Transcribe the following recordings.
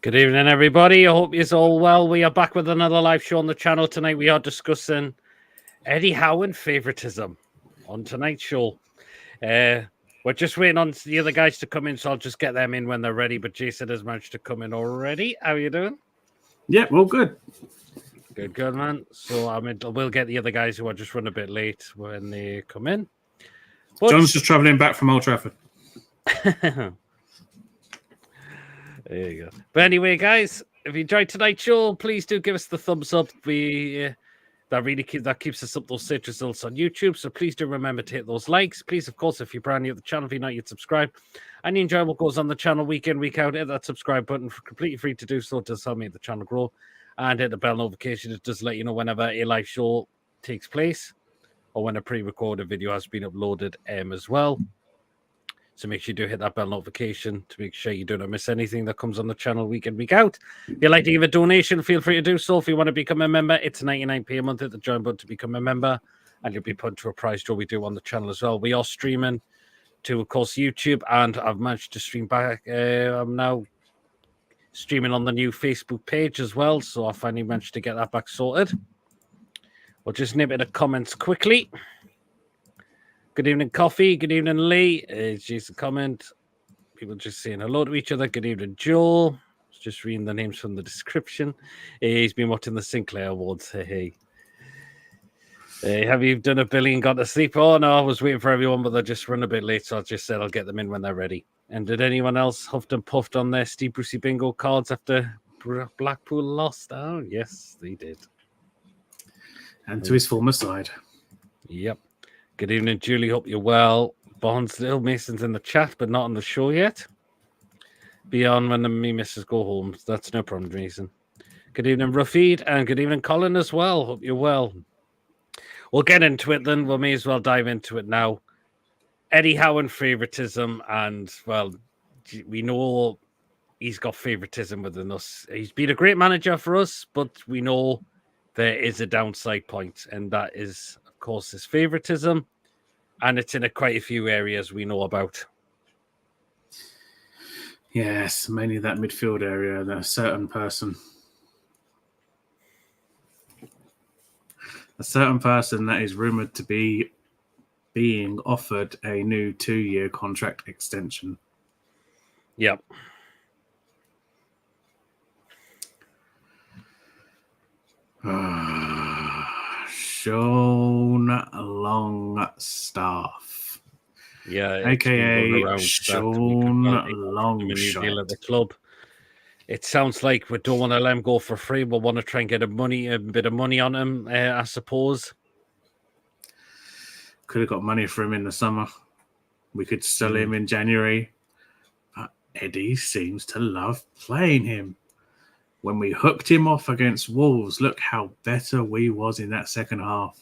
Good evening, everybody. I hope you're all well. We are back with another live show on the channel tonight. We are discussing Eddie Howe and favoritism on tonight's show. We're just waiting on the other guys to come in, so I'll just get them in when they're ready. But Jason has managed to come in already. How are you doing? Yeah, well, good. Good, man. So we'll get the other guys who are just run a bit late when they come in. But... John's just travelling back from Old Trafford. There you go. But anyway, guys, if you enjoyed tonight's show, please do give us the thumbs up. That keeps us up those search results on YouTube. So please do remember to hit those likes. Please, of course, if you're brand new to the channel, if you're not yet subscribed, and you enjoy what goes on the channel week in, week out, hit that subscribe button. Completely free to do so. It does help make the channel grow. And hit the bell notification. It does let you know whenever a live show takes place or when a pre-recorded video has been uploaded as well. So make sure you do hit that bell notification to make sure you don't miss anything that comes on the channel week in, week out. If you'd like to give a donation, feel free to do so. If you want to become a member, it's 99p a month. Hit the join button to become a member, and you'll be put to a prize draw we do on the channel as well. We are streaming to, of course, YouTube, and I've managed to stream back. I'm now streaming on the new Facebook page as well, so I finally managed to get that back sorted. We'll just nip in the comments quickly. Good evening, Coffee. Good evening, Lee. Jason comment. People just saying hello to each other. Good evening, Joel. Just reading the names from the description. He's been watching the Sinclair Awards. Hey. Have you done a Billy and got to sleep? Oh, no, I was waiting for everyone, but they just run a bit late, so I just said I'll get them in when they're ready. And did anyone else huffed and puffed on their Steve Brucey bingo cards after Blackpool lost? Oh, yes, they did. And to his former side. Yep. Good evening, Julie. Hope you're well. Bonds, Little Mason's in the chat, but not on the show yet. Be on when the me missus go home. That's no problem, Jason. Good evening, Rafid, and good evening, Colin, as well. Hope you're well. We'll get into it then. We may as well dive into it now. Eddie Howe and favoritism, and, well, we know he's got favoritism within us. He's been a great manager for us, but we know there is a downside point, and that is, of course, his favoritism, and it's in quite a few areas we know about. Yes, mainly that midfield area, a certain person that is rumoured to be being offered a new 2-year contract extension. Yep. Sean Longstaff. Yeah, aka Sean Longstaff at the club. It sounds like we don't want to let him go for free. We want to try and get a bit of money on him, I suppose. Could have got money for him in the summer. We could sell him in January. But Eddie seems to love playing him. When we hooked him off against Wolves, look how better we was in that second half.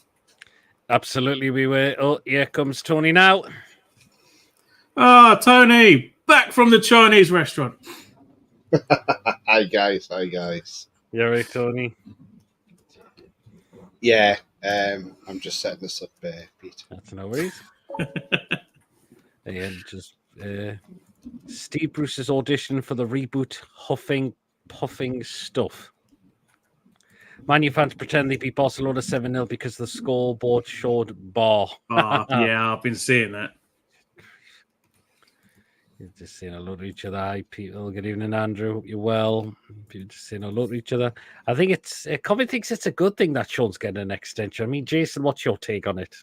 Absolutely, we were. Oh, here comes Tony now. Tony, back from the Chinese restaurant. Hi, guys. You all right, Tony? Yeah, I'm just setting this up, Peter. That's no worries. And just Steve Bruce's audition for the reboot Puffing stuff. Man U fans pretend they beat Barcelona 7-0 because the scoreboard showed bar. Yeah, I've been seeing that. You're just saying hello to each other. Hi, people. Good evening, Andrew. Hope you're well. You're just saying hello to each other. I think Coffee thinks it's a good thing that Sean's getting an extension. I mean, Jason, what's your take on it?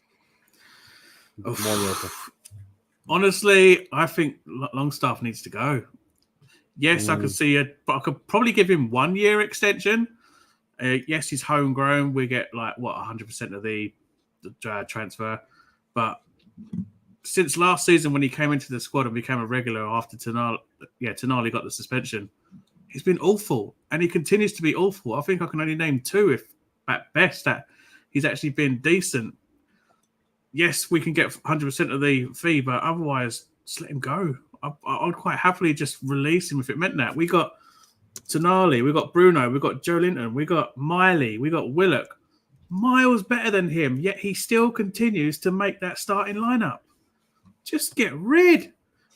Honestly, I think Longstaff needs to go. Yes, I could see it, but I could probably give him 1-year extension. Yes, he's homegrown. We get 100% of the transfer. But since last season, when he came into the squad and became a regular after Tonali got the suspension, he's been awful, and he continues to be awful. I think I can only name 2, if at best, that he's actually been decent. Yes, we can get 100% of the fee, but otherwise, just let him go. I'd quite happily just release him if it meant that. We got Tonali, we got Bruno, we got Joe Linton, we got Miley, we got Willock. Miles better than him, yet he still continues to make that starting lineup. Just get rid.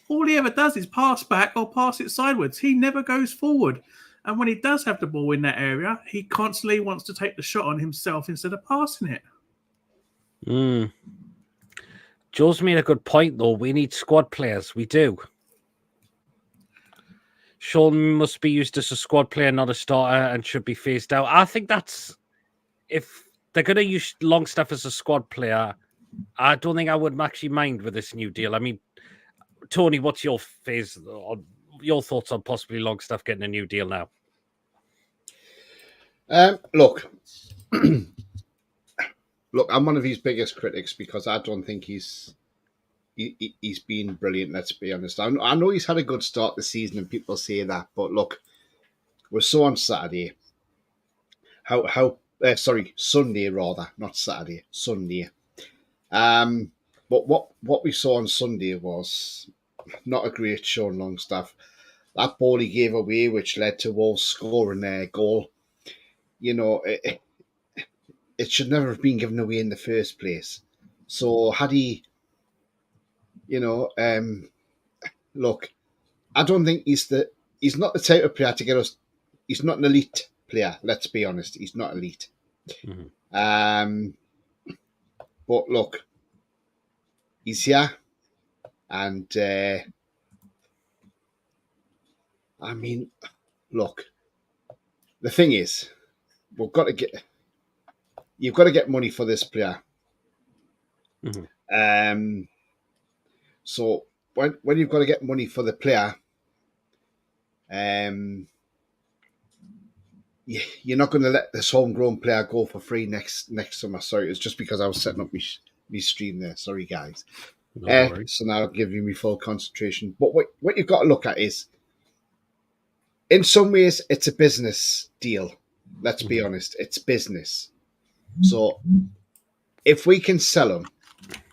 All he ever does is pass back or pass it sideways. He never goes forward. And when he does have the ball in that area, he constantly wants to take the shot on himself instead of passing it. Joe's made a good point, though. We need squad players. We do. Sean must be used as a squad player, not a starter, and should be phased out. I think that's... If they're going to use Longstaff as a squad player, I don't think I would actually mind with this new deal. I mean, Tony, what's your your thoughts on possibly Longstaff getting a new deal now? Look, I'm one of his biggest critics because I don't think he's been brilliant. Let's be honest. I know he's had a good start this season, and people say that. But look, we saw on Saturday Sunday rather, not Saturday, Sunday. But what we saw on Sunday was not a great show on Longstaff. That ball he gave away, which led to Wolves scoring their goal, it should never have been given away in the first place. So had he, look, I don't think he's not the type of player to get us. He's not an elite player. Let's be honest, he's not elite. Mm-hmm. But look, he's here, and I mean, look, the thing is, you've got to get money for this player. Mm-hmm. So when you've got to get money for the player, you're not going to let this homegrown player go for free next summer. Sorry, it's just because I was setting up my stream there. Sorry, guys. No so now I'll give you my full concentration. But what you've got to look at is, in some ways, it's a business deal. Let's be honest, it's business. So if we can sell him,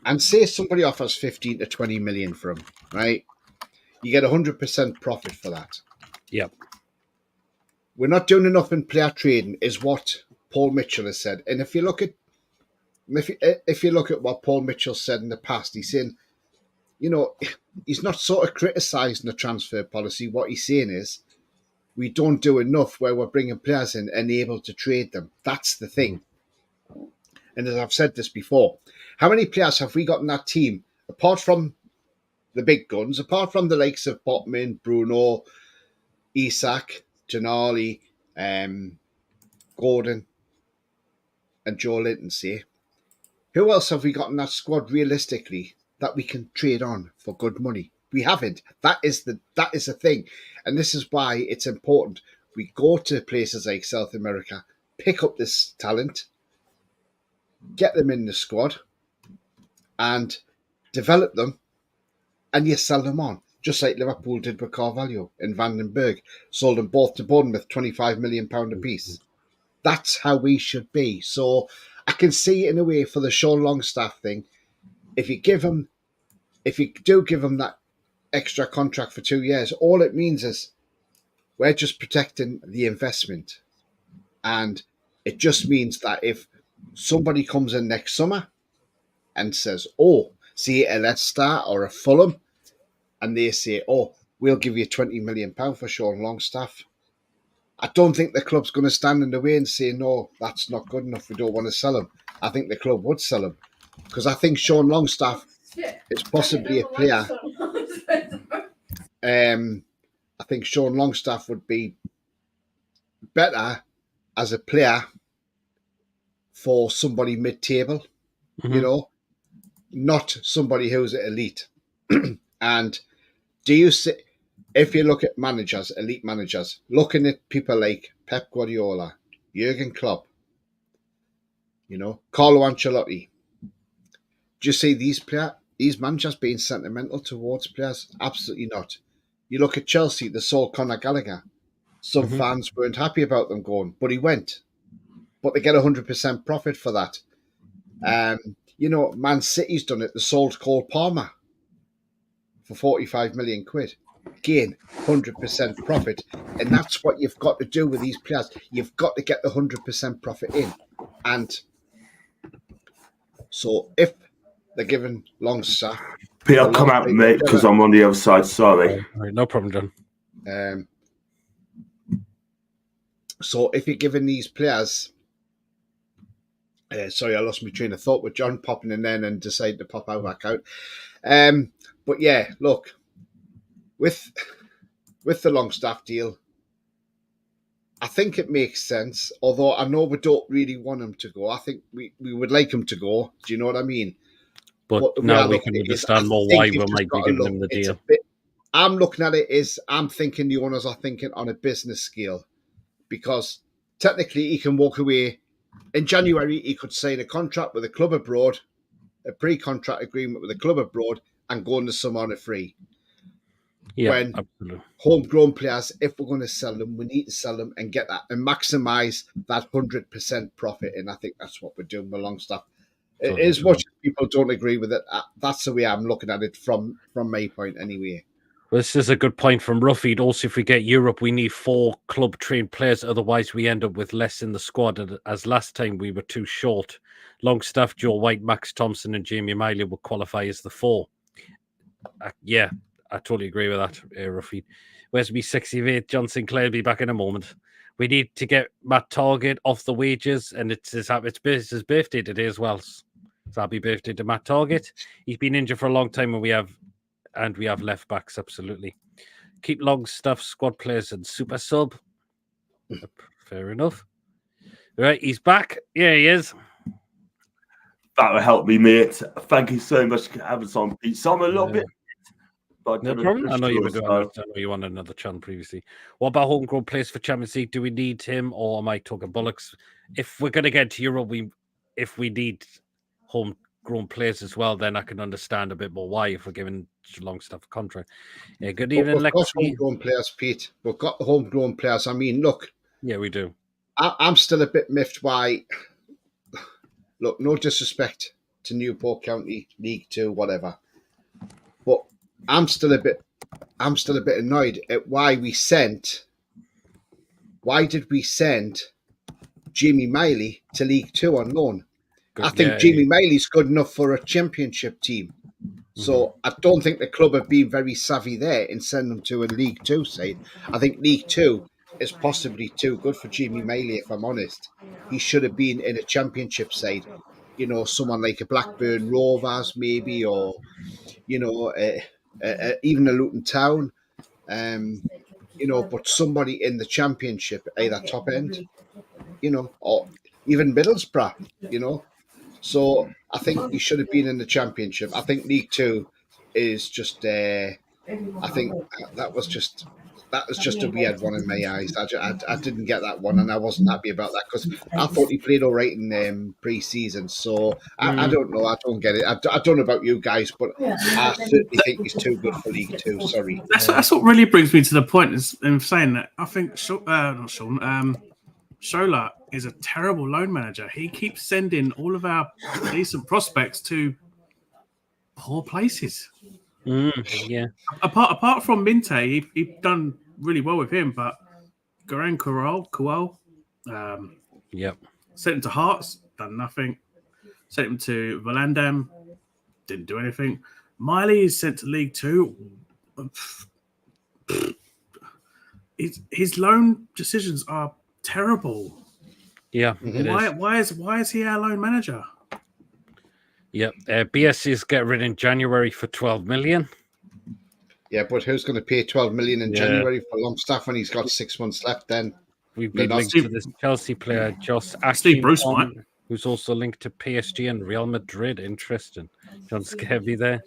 and say somebody offers 15 to 20 million for him, right? You get 100% profit for that. Yep. We're not doing enough in player trading, is what Paul Mitchell has said. And if you look at what Paul Mitchell said in the past, he's saying, he's not sort of criticising the transfer policy. What he's saying is, we don't do enough where we're bringing players in and able to trade them. That's the thing. And as I've said this before, how many players have we got in that team, apart from the big guns, apart from the likes of Botman, Bruno, Isak, Janali, Gordon, and Joe Linton, say? Who else have we got in that squad realistically that we can trade on for good money? We haven't. That is the thing. And this is why it's important we go to places like South America, pick up this talent, get them in the squad, and develop them, and you sell them on. Just like Liverpool did with Carvalho and Van den Berg. Sold them both to Bournemouth, £25 million a piece. That's how we should be. So I can see it in a way for the Sean Longstaff thing. If you do give him that extra contract for 2 years, all it means is we're just protecting the investment. And it just means that if somebody comes in next summer and says, see a Leicester or a Fulham, and they say, we'll give you £20 million for Sean Longstaff, I don't think the club's going to stand in the way and say, no, that's not good enough, we don't want to sell him. I think the club would sell him, because I think Sean Longstaff is possibly a player. I think Sean Longstaff would be better as a player for somebody mid-table, not somebody who's elite. And do you see, if you look at managers, elite managers, looking at people like Pep Guardiola, Jurgen Klopp, Carlo Ancelotti, do you see these managers being sentimental towards players? Absolutely not. You look at Chelsea, they sold Conor Gallagher. Some fans weren't happy about them going, but he went. But they get 100% profit for that. Man City's done it. They sold Cole Palmer for 45 million quid. Again, 100% profit. And that's what you've got to do with these players. You've got to get the 100% profit in. And so if they're given Longstaff... Peter, come out, mate, because I'm on the other side. Sorry. All right, no problem, John. So if you're giving these players, sorry, I lost my train of thought with John popping in then and decided to pop out back out. But yeah, look, with the Longstaff deal, I think it makes sense. Although I know we don't really want him to go. I think we would like him to go. Do you know what I mean? But now we can understand more why we might be giving him the deal. I'm looking at it as I'm thinking the owners are thinking on a business scale, because technically he can walk away in January. He could sign a contract with a club abroad, a pre-contract agreement with a club abroad, and go in the summer on a free. Yeah, when absolutely. Homegrown players, if we're going to sell them, we need to sell them and get that and maximise that 100% profit. And I think that's what we're doing with Longstaff. Totally. As much as people don't agree with it, that's the way I'm looking at it from my point anyway. Well, this is a good point from Ruffy. Also, if we get Europe, we need 4 club-trained players. Otherwise, we end up with less in the squad. As last time, we were too short. Longstaff, Joe White, Max Thompson, and Jamie Miley would qualify as the 4. Yeah, I totally agree with that, Ruffy. Where's me 68? John Sinclair will be back in a moment. We need to get Matt Target off the wages, and it's his birthday today as well. So happy birthday to Matt Target. He's been injured for a long time, and we have left backs, absolutely. Keep Longstaff, squad players, and super sub. Fair enough. Right, he's back. Yeah, he is. That will help me, mate. Thank you so much for having us on, Pete. So I'm a little bit... No problem. I know you were doing. I know you wanted another channel previously. What about homegrown players for Champions League? Do we need him, or am I talking bollocks? If we're going to get to Europe, if we need homegrown players as well, then I can understand a bit more why if we're giving Longstaff a contract. Yeah, good evening, We've got homegrown players, Pete. We've got homegrown players. I mean, look. Yeah, we do. I'm still a bit miffed by. Look, no disrespect to Newport County, League 2, whatever, but I'm still a bit annoyed at why did we send Jamie Miley to League 2 on loan? I think Jamie Miley's good enough for a championship team. So I don't think the club have been very savvy there in sending him to a League 2 side. I think League 2 is possibly too good for Jamie Miley, if I'm honest. He should have been in a championship side. You know, someone like a Blackburn Rovers maybe, or, you know, even a Luton Town, you know, but somebody in the championship, either top end, you know, or even Middlesbrough, you know. So I think he should have been in the championship. I think League 2 is just, I think that was just a weird one in my eyes. I didn't get that one, and I wasn't happy about that because I thought he played all right in pre-season. So I don't know. I don't get it. I don't know about you guys, but I certainly think he's too good for League 2. Sorry. That's what really brings me to the point in saying that. I think Shola is a terrible loan manager. He keeps sending all of our decent prospects to poor places. Yeah. Apart from Minte, he done really well with him, but Goran Kual, sent him to Hearts, done nothing. Sent him to Volendam, didn't do anything. Miley is sent to League 2. His loan decisions are terrible. Yeah. Why is he our loan manager? Yep. BSC's get rid in January for 12 million. Yeah, but who's going to pay 12 million in January for Longstaff when he's got 6 months left? Then we've been linked to this Chelsea player, Josh Steve Bruce, who's also linked to PSG and Real Madrid. Interesting. John Scabby there.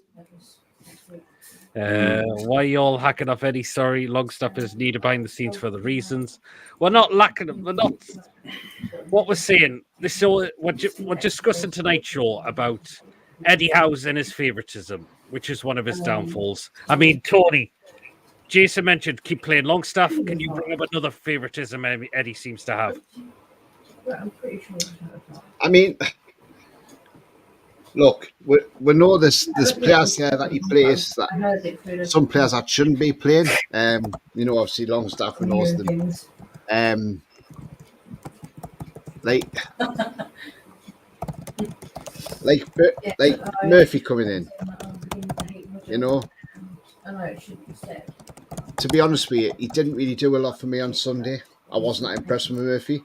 Why you all hacking off Eddie? Sorry, Longstaff is needed behind the scenes for the reasons. We're not lacking. We're not. What we're saying. This show. We're discussing tonight's show about Eddie Howe's and his favoritism, which is one of his downfalls. I mean, Tony, Jason mentioned keep playing Longstaff. Can you bring up another favoritism Eddie seems to have? I mean, look, we know there's players here that he plays that some players that shouldn't be playing. You know, obviously Longstaff and knows them. Like Murphy coming in. You know, to be honest with you, he didn't really do a lot for me on Sunday. I wasn't that impressed with Murphy.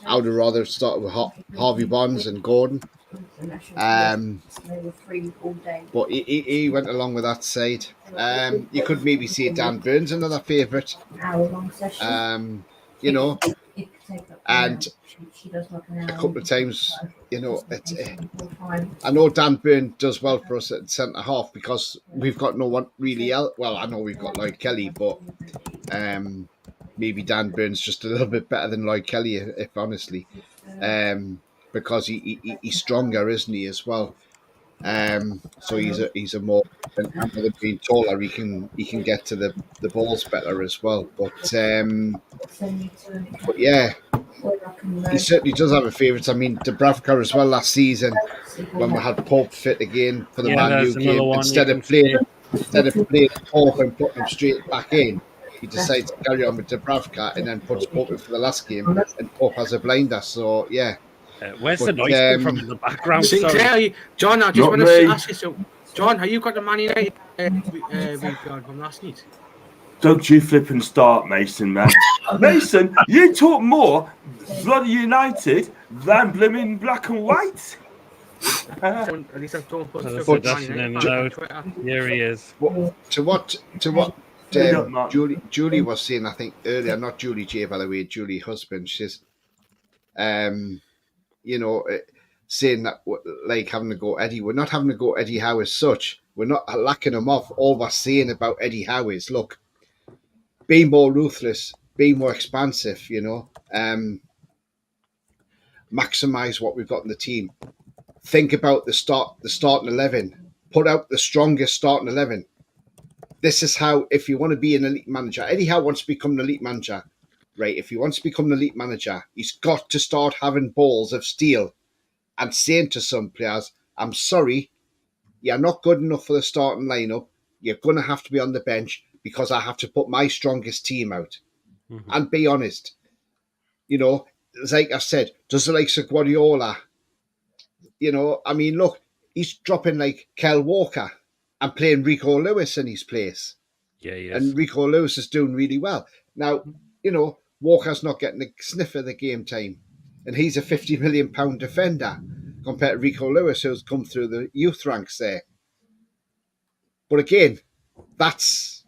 I would have rather started with Harvey Barnes and Gordon. But he went along with that side. You could maybe see Dan Burns another favourite. You know, and a couple of times, you know, I know Dan Burn does well for us at centre half because we've got no one really else. Well, I know we've got Lloyd Kelly, but maybe Dan Burn's just a little bit better than Lloyd Kelly, if honestly, because he's stronger, isn't he, as well? So he's a more, and with him being taller, he can get to the balls better as well. But yeah, he certainly does have a favourite. I mean, Dubravka as well last season when we had Pope fit again for the Man U game. Instead of playing Pope and putting him straight back in, he decides to carry on with Dubravka and then puts Pope in for the last game, and Pope has a blinder. So yeah. Where's the noise come from in the background? Sinclair, John, I just want to ask you. So, John, have you got the Man United from last night? Don't you flip and start, Mason, man. Mason, you talk more bloody United than blooming black and white. At least I've told Here he is. To what Julie was saying, I think earlier, not Julie J, by the way, Julie husband, she's you know, saying that, like, having to go Eddie. We're not having to go Eddie Howe as such. We're not lacking him off. All we're saying about Eddie Howe is, look, be more ruthless, be more expansive, you know, maximise what we've got in the team. Think about the starting 11. Put out the strongest starting 11. This is how, if you want to be an elite manager, Eddie Howe wants to become an elite manager. Right, if he wants to become an elite manager, he's got to start having balls of steel and saying to some players, I'm sorry, you're not good enough for the starting lineup. You're going to have to be on the bench because I have to put my strongest team out. Mm-hmm. And be honest. You know, like I said, does the likes of Guardiola, you know, I mean, look, he's dropping like Kel Walker and playing Rico Lewis in his place. Yeah, yes. And Rico Lewis is doing really well. Now, you know, Walker's not getting a sniff of the game time. And he's a £50 million defender compared to Rico Lewis, who's come through the youth ranks there. But again, that's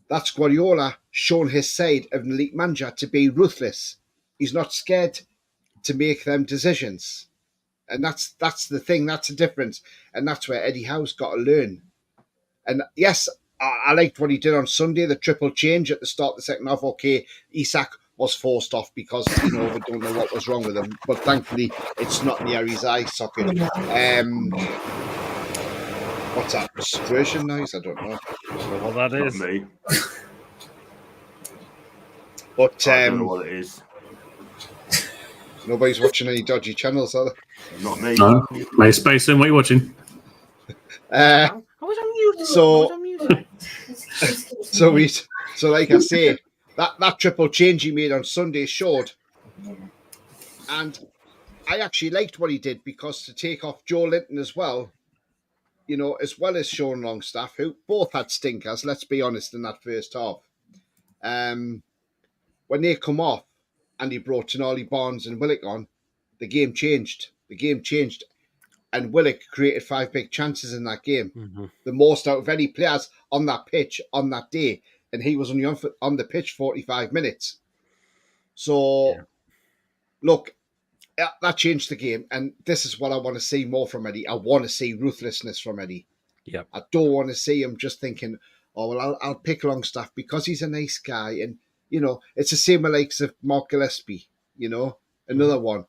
Guardiola showing his side of an elite manager to be ruthless. He's not scared to make them decisions. And that's the thing, that's the difference. And that's where Eddie Howe's got to learn. And yes, I liked what he did on Sunday, the triple change at the start of the second half. Okay, Isak was forced off because, you know, we don't know what was wrong with him. But thankfully, it's not near his eye socket. What's that? Frustration noise? I don't know. Well, that is. Not me. But I don't know what it is. Nobody's watching any dodgy channels, are they? Not me. No. MySpace, what are you watching? I was on mute. So like I say, that triple change he made on Sunday showed. And I actually liked what he did because to take off Joe Linton as well, you know, as well as Sean Longstaff, who both had stinkers, let's be honest, in that first half. When they come off and he brought Tonali, Barnes and Willock on, the game changed. And Willock created 5 big chances in that game. Mm-hmm. The most out of any players on that pitch on that day. And he was only on the pitch 45 minutes. So, look, that changed the game. And this is what I want to see more from Eddie. I want to see ruthlessness from Eddie. Yeah. I don't want to see him just thinking, oh, well, I'll pick Longstaff because he's a nice guy. And, you know, it's the same with likes of Mark Gillespie, you know, another one.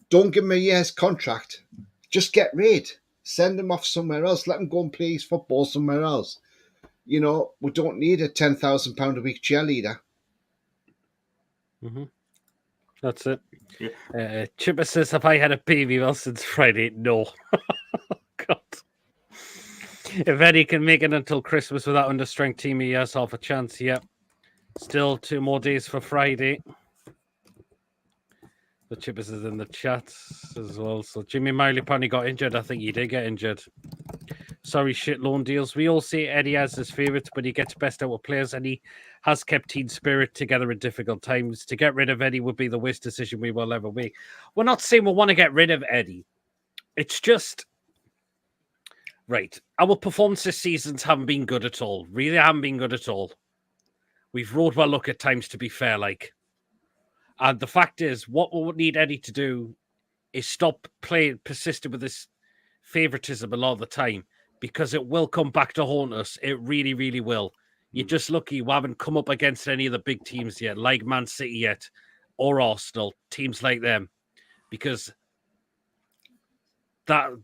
Don't give him a year's contract. Just get rid. Send him off somewhere else. Let him go and play his football somewhere else. You know, we don't need a £10,000 a week cheerleader. Mm-hmm. That's it. Yeah. Chipper says, have I had a baby well since Friday? No. God. If Eddie can make it until Christmas without understrength team, he has half a chance. Yeah. Still 2 more days for Friday. The Chippers is in the chat as well. So Jimmy Miley apparently got injured. I think he did get injured. sorry, shit loan deals. We all say Eddie has his favourites, but he gets best out of players, and he has kept team spirit together in difficult times. To get rid of Eddie would be the worst decision we will ever make. We're not saying we want to get rid of Eddie. It's just, right, our performances this seasons haven't been good at all. Really haven't been good at all. We've rode well luck at times, to be fair, like. And the fact is, what we would need Eddie to do is stop persisting with this favoritism a lot of the time, because it will come back to haunt us. It really, really will. You're just lucky we haven't come up against any of the big teams yet, like Man City yet, or Arsenal, teams like them, because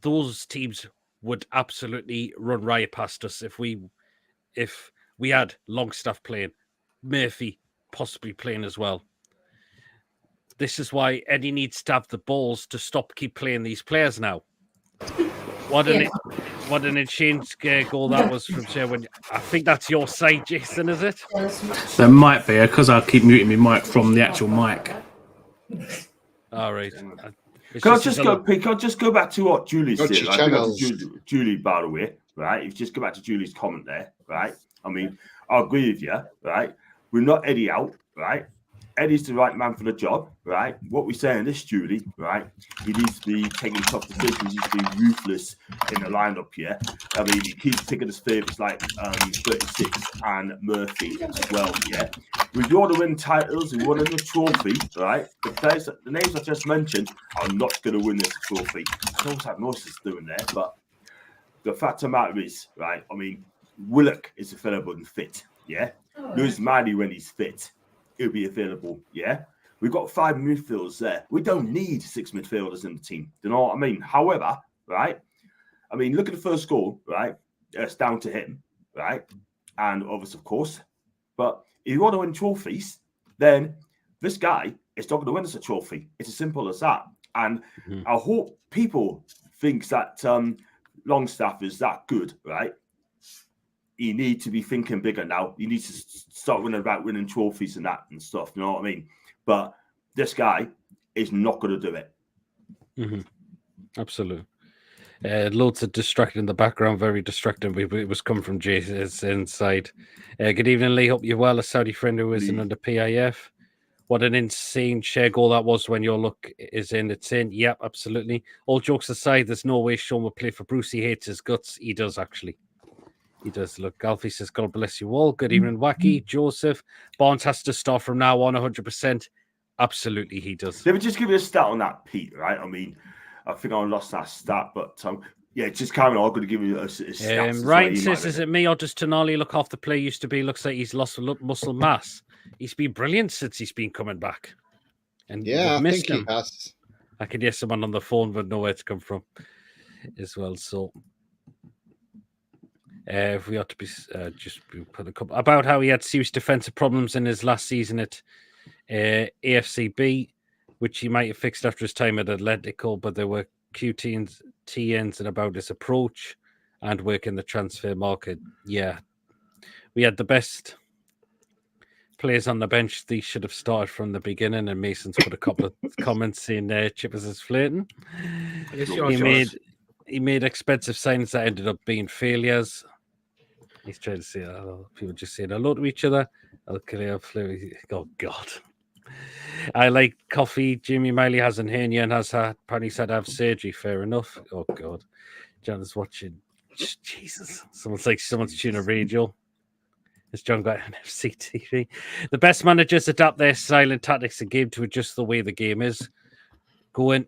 those teams would absolutely run riot past us if we had Longstaff playing, Murphy possibly playing as well. This is why Eddie needs to have the balls to keep playing these players now. What an exchange goal that was from Sherwin. I think that's your side, Jason, is it? There might be, because I keep muting my mic from the actual mic. All right. Can I just go back to what Julie said? Julie, by the way, right? If you just go back to Julie's comment there, right? I mean, I agree with you, right? We're not Eddie out, right? Eddie's the right man for the job, right? What we're saying this, Julie, right? He needs to be taking tough decisions. He needs to be ruthless in the lineup here. I mean, he keeps picking his favourites like 36 and Murphy as well, yeah? We want to win titles. We want to win a trophy, right? The names I just mentioned are not going to win this trophy. I don't have noises doing there, but the fact of the matter is, right? I mean, Willock is available and fit, yeah? Lewis Miley when he's fit. He'll be available, yeah? We've got 5 midfielders there. We don't need 6 midfielders in the team. Do you know what I mean? However, right? I mean, look at the first goal, right? It's down to him, right? And obviously, of course. But if you want to win trophies, then this guy is not going to win us a trophy. It's as simple as that. And I hope people think that Longstaff is that good, right? You need to be thinking bigger now. You need to start winning trophies and that and stuff. You know what I mean? But this guy is not going to do it. Mm-hmm. Absolutely. Loads of distracting in the background, very distracting. It was coming from Jason's inside. Good evening, Lee. Hope you're well. A Saudi friend who isn't under PIF. What an insane share goal that was when your luck is in. It's in. Yep, absolutely. All jokes aside, there's no way Sean will play for Bruce. He hates his guts. He does, actually. He does. Look, Alfie says, God bless you all. Good evening, Wacky. Joseph. Barnes has to start from now on 100%. Absolutely, he does. Let me just give you a stat on that, Pete, right? I mean, I think I lost that stat, but yeah, just carry on. I'm going to give you a stat. Ryan says, is it me or does Tonali look half the play used to be? Looks like he's lost muscle mass. He's been brilliant since he's been coming back. And yeah, I think he has. I could hear someone on the phone but know where to come from as well. So if we ought to be just put a couple about how he had serious defensive problems in his last season at AFCB, which he might have fixed after his time at Atletico, but there were QTNs and about his approach and work in the transfer market. Yeah, we had the best players on the bench. These should have started from the beginning, and Mason's put a couple of comments saying Chippers is flirting. He made expensive signings that ended up being failures. He's trying to say, people just saying hello to each other. Oh, God. I like coffee. Jimmy Miley has an hernia and apparently had to have surgery. Fair enough. Oh, God. John is watching. Jesus. Someone's tuning a radio. Has John got an FC TV? The best managers adapt their silent tactics and game to adjust the way the game is.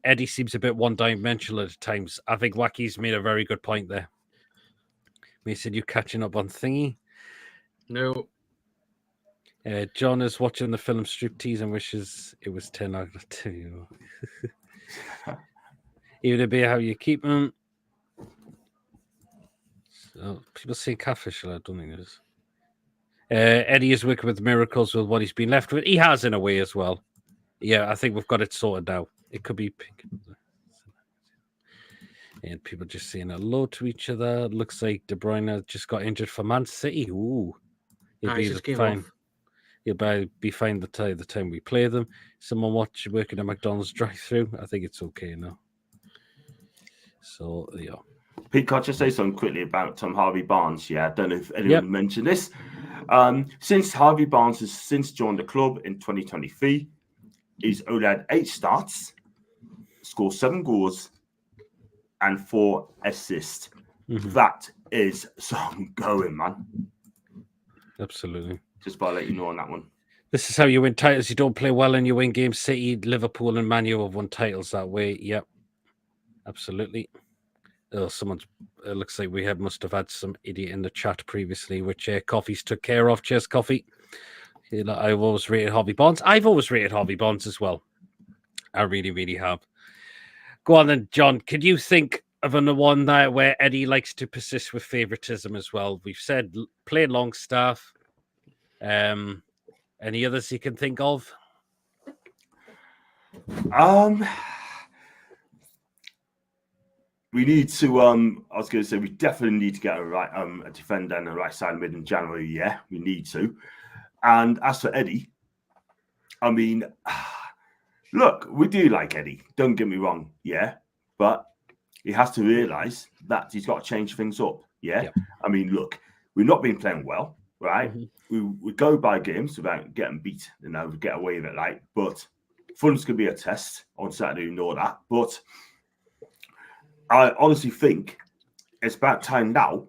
Eddie seems a bit one-dimensional at times. I think Wacky's made a very good point there. Mason, you catching up on thingy? No. John is watching the film Striptease and wishes it was 10 out of 2. Even a bit how you keep them. So, people say catfish. I don't think it is. Eddie is working with miracles with what he's been left with. He has in a way as well. Yeah, I think we've got it sorted now. It could be pink. And people just saying hello to each other. Looks like De Bruyne just got injured for Man City. Ooh. He'll be fine. He'll be fine the time we play them. Someone working at McDonald's drive-through. I think it's okay now. So, yeah. Pete, can I just say something quickly about Harvey Barnes? Yeah, I don't know if anyone mentioned this. Since Harvey Barnes has since joined the club in 2023, he's only had 8 starts, scored 7 goals, and 4 assists. That is some going, man. Absolutely. Just by letting you know on that one. This is how you win titles. You don't play well and you win games. City, Liverpool, and Man U have won titles that way. Yep. Absolutely. Oh, it looks like we must have had some idiot in the chat previously, which Coffee's took care of. Cheers, Coffee. I've always rated Harvey Barnes. I've always rated Harvey Barnes as well. I really, really have. Go on then, John. Could you think of another one there where Eddie likes to persist with favoritism as well? We've said play Longstaff. Any others you can think of? We need to. I was going to say we definitely need to get a defender and a right side mid in January. Yeah, we need to. And as for Eddie, I mean, look, we do like Eddie. Don't get me wrong. Yeah, but he has to realise that he's got to change things up. Yeah, yep. I mean, look, we've not been playing well, right? We go by games without getting beat. We get away with it, like. But Fulham's going to be a test on Saturday. You know that, but. I honestly think it's about time now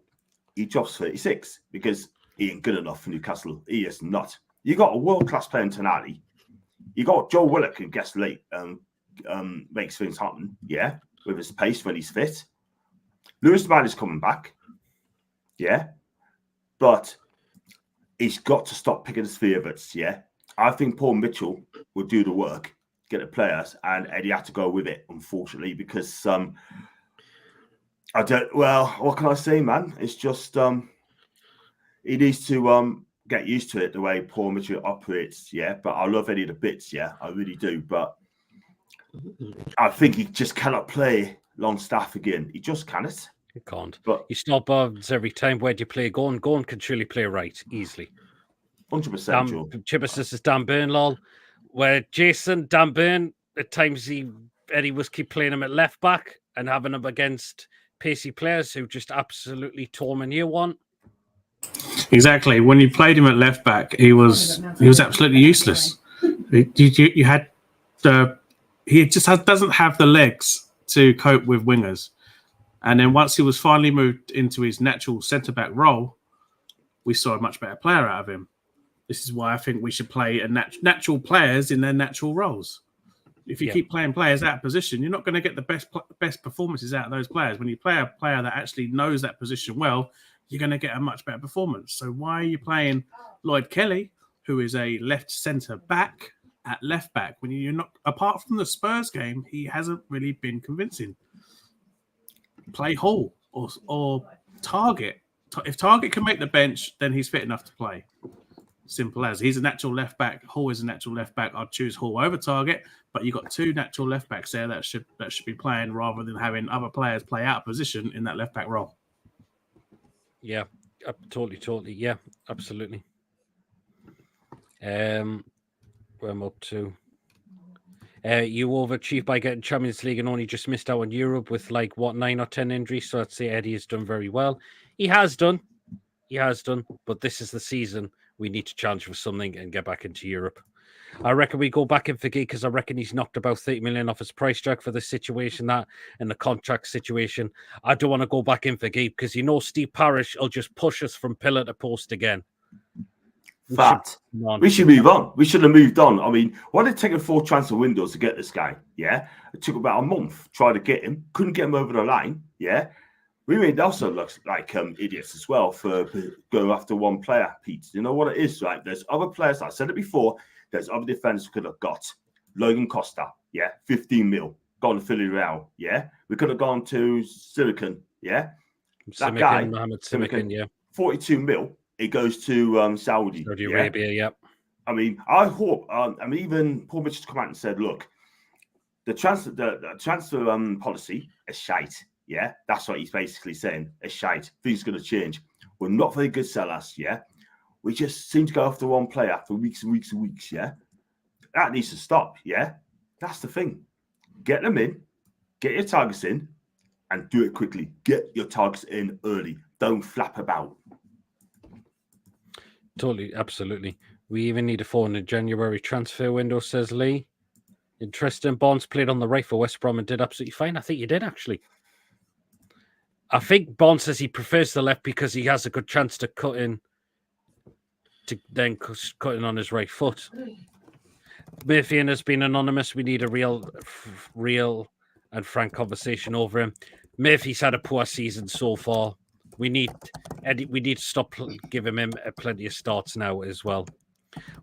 he drops 36 because he ain't good enough for Newcastle. He is not. You got a world-class player in Tonali. You got Joe Willock who gets late and makes things happen, yeah, with his pace when he's fit. Lewis Mann is coming back, yeah, but he's got to stop picking his favourites, yeah. I think Paul Mitchell will do the work, get the players, and Eddie had to go with it, unfortunately, because what can I say, man? It's just he needs to get used to it the way Paul Mitchell operates, yeah. But I love Eddie to bits, yeah, I really do. But I think he just cannot play Longstaff again. He just cannot. He can't. But you stop Barnes every time. Where do you play? Gordon can surely play right easily. 100%. Chipper says is Dan Burnlall. Where Dan Burn at times Eddie was keep playing him at left back and having him against pacey players who just absolutely torment you want. Exactly. When you played him at left back, he was absolutely useless. You had he just doesn't have the legs to cope with wingers. And then once he was finally moved into his natural centre back role, we saw a much better player out of him. This is why I think we should play natural players in their natural roles. If you keep playing players out of position, you're not going to get the best performances out of those players. When you play a player that actually knows that position well, you're going to get a much better performance. So why are you playing Lloyd Kelly, who is a left centre back, at left back when you're not? Apart from the Spurs game, he hasn't really been convincing. Play Hall or Target. If Target can make the bench, then he's fit enough to play. Simple as. He's a natural left back. Hall is a natural left back. I'd choose Hall over Target, but you've got 2 natural left backs there that should be playing rather than having other players play out of position in that left back role. Yeah, totally. Yeah, absolutely. Where I'm up to. You overachieved by getting Champions League and only just missed out on Europe with 9 or 10 injuries. So I'd say Eddie has done very well. He has done, but this is the season. We need to challenge for something and get back into Europe. I reckon we go back in for Gee because I reckon he's knocked about 30 million off his price tag for the situation and the contract situation. I don't want to go back in for Gee because Steve Parish will just push us from pillar to post again. We should move on. We should have moved on. I mean, why did it take 4 transfer windows to get this guy? Yeah, it took about a month trying to get him. Couldn't get him over the line. Yeah. We made also look like idiots as well for going after one player, Pete. You know what it is, right? There's other players, I said it before, there's other defenders we could have got. Logan Costa, yeah, 15 mil. Gone to Philly Real, yeah. We could have gone to Silicon, yeah. That guy, Mohamed Simican, yeah. 42 mil. It goes to Saudi Arabia, yeah. I mean, I hope, even Paul Mitchell's come out and said, look, the transfer policy is shite. Yeah, that's what he's basically saying. It's shite. Things are going to change. We're not very good sellers, yeah. We just seem to go after one player for weeks and weeks and weeks, yeah. That needs to stop, yeah. That's the thing. Get them in, get your targets in, and do it quickly. Get your targets in early. Don't flap about. Totally, absolutely. We even need a 4 in the January transfer window, says Lee. Interesting. Bonds played on the right for West Brom and did absolutely fine. I think you did, actually. I think Bond says he prefers the left because he has a good chance to cut in on his right foot. Murphy has been anonymous. We need a real and frank conversation over him. Murphy's had a poor season so far. We need to stop giving him plenty of starts now as well.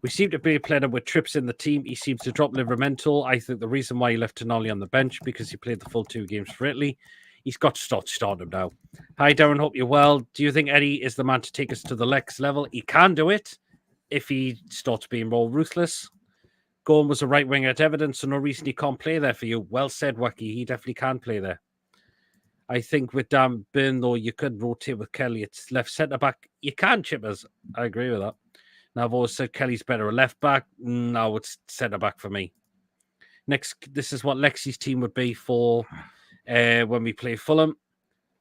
We seem to be a player with trips in the team. He seems to drop Livramento. I think the reason why he left Tonali on the bench because he played the full 2 games for Italy. He's got to start him now. Hi, Darren. Hope you're well. Do you think Eddie is the man to take us to the next level? He can do it if he starts being more ruthless. Gorn was a right winger at Everton, so no reason he can't play there for you. Well said, Wacky. He definitely can play there. I think with Dan Burn, though, you could rotate with Kelly. It's left centre-back. You can, Chippers. I agree with that. Now, I've always said Kelly's better a left-back. No, it's centre-back for me. Next, this is what Lexi's team would be for when we play Fulham.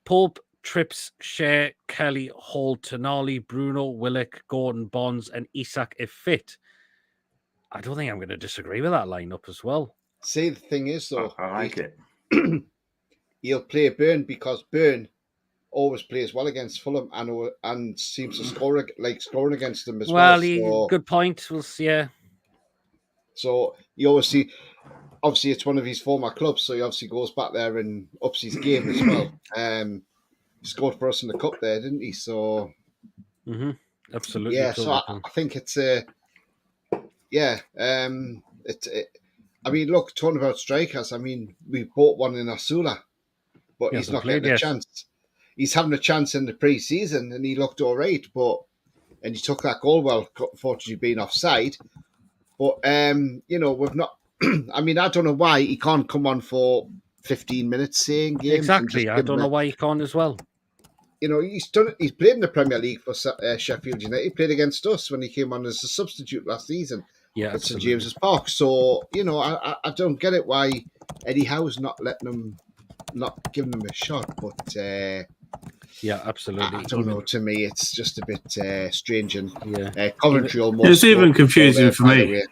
Pope, Trips, Shea, Kelly, Hall, Tonali, Bruno, Willock, Gordon, Bonds, and Isak if fit. I don't think I'm going to disagree with that lineup as well. See, the thing is, though, I like it. He'll play Burn because Burn always plays well against Fulham and seems to scoring against them as well. Well, good point. We'll see. Yeah. So you always see, obviously, it's one of his former clubs, so he obviously goes back there and ups his game as well. He scored for us in the cup there, didn't he? So, absolutely. Yeah. So I think it's I mean, look, talking about strikers, I mean, we bought one in Asula, but he's not getting a chance. He's having a chance in the pre-season, and he looked all right, and he took that goal well, unfortunately being offside. But, we've not... I mean, I don't know why he can't come on for 15 minutes saying games. Exactly, I don't know why he can't as well. He's played in the Premier League for Sheffield United. He played against us when he came on as a substitute last season. Yeah, at St James's Park. So, I don't get it why Eddie Howe's not giving him a shot. But yeah, absolutely. I don't know. To me, it's just a bit strange. And Coventry almost. It's even confusing for me.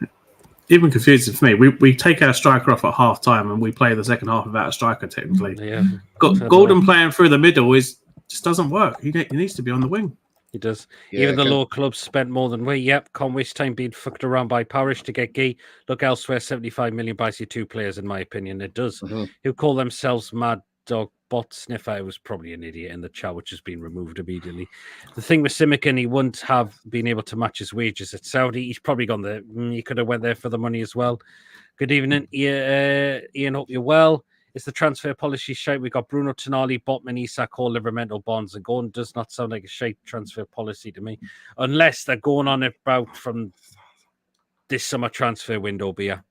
Even confusing for me. We take our striker off at half time and we play the second half without a striker. Technically, yeah. Gordon playing through the middle just doesn't work. He needs to be on the wing. He does. Yeah, even the lower clubs spent more than we. Yep, can't waste time being fucked around by Parish to get Gee. Look elsewhere, 75 million buys you 2 players, in my opinion. It does. Who call themselves Mad Dog Bot Sniffer. It was probably an idiot in the chat, which has been removed immediately. The thing with Simican, he wouldn't have been able to match his wages at Saudi. He's probably gone there. He could have went there for the money as well. Good evening, Ian. Hope you're well. It's the transfer policy shite. We got Bruno Tonali, Botman, Isak, Hall, Livramento, Bonds, and Gordon. Does not sound like a shite transfer policy to me, unless they're going on about from this summer transfer window, Bia.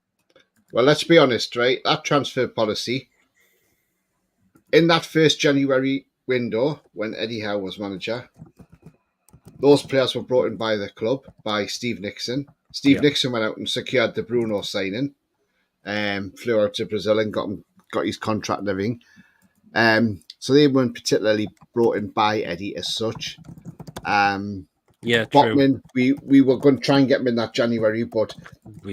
Well, let's be honest, right? That transfer policy in that first January window when Eddie Howe was manager, those players were brought in by the club by Steve Nixon. Steve Nixon went out and secured the Bruno signing, flew out to Brazil and got his contract and everything. So they weren't particularly brought in by Eddie as such. Botman, we were going to try and get him in that January, but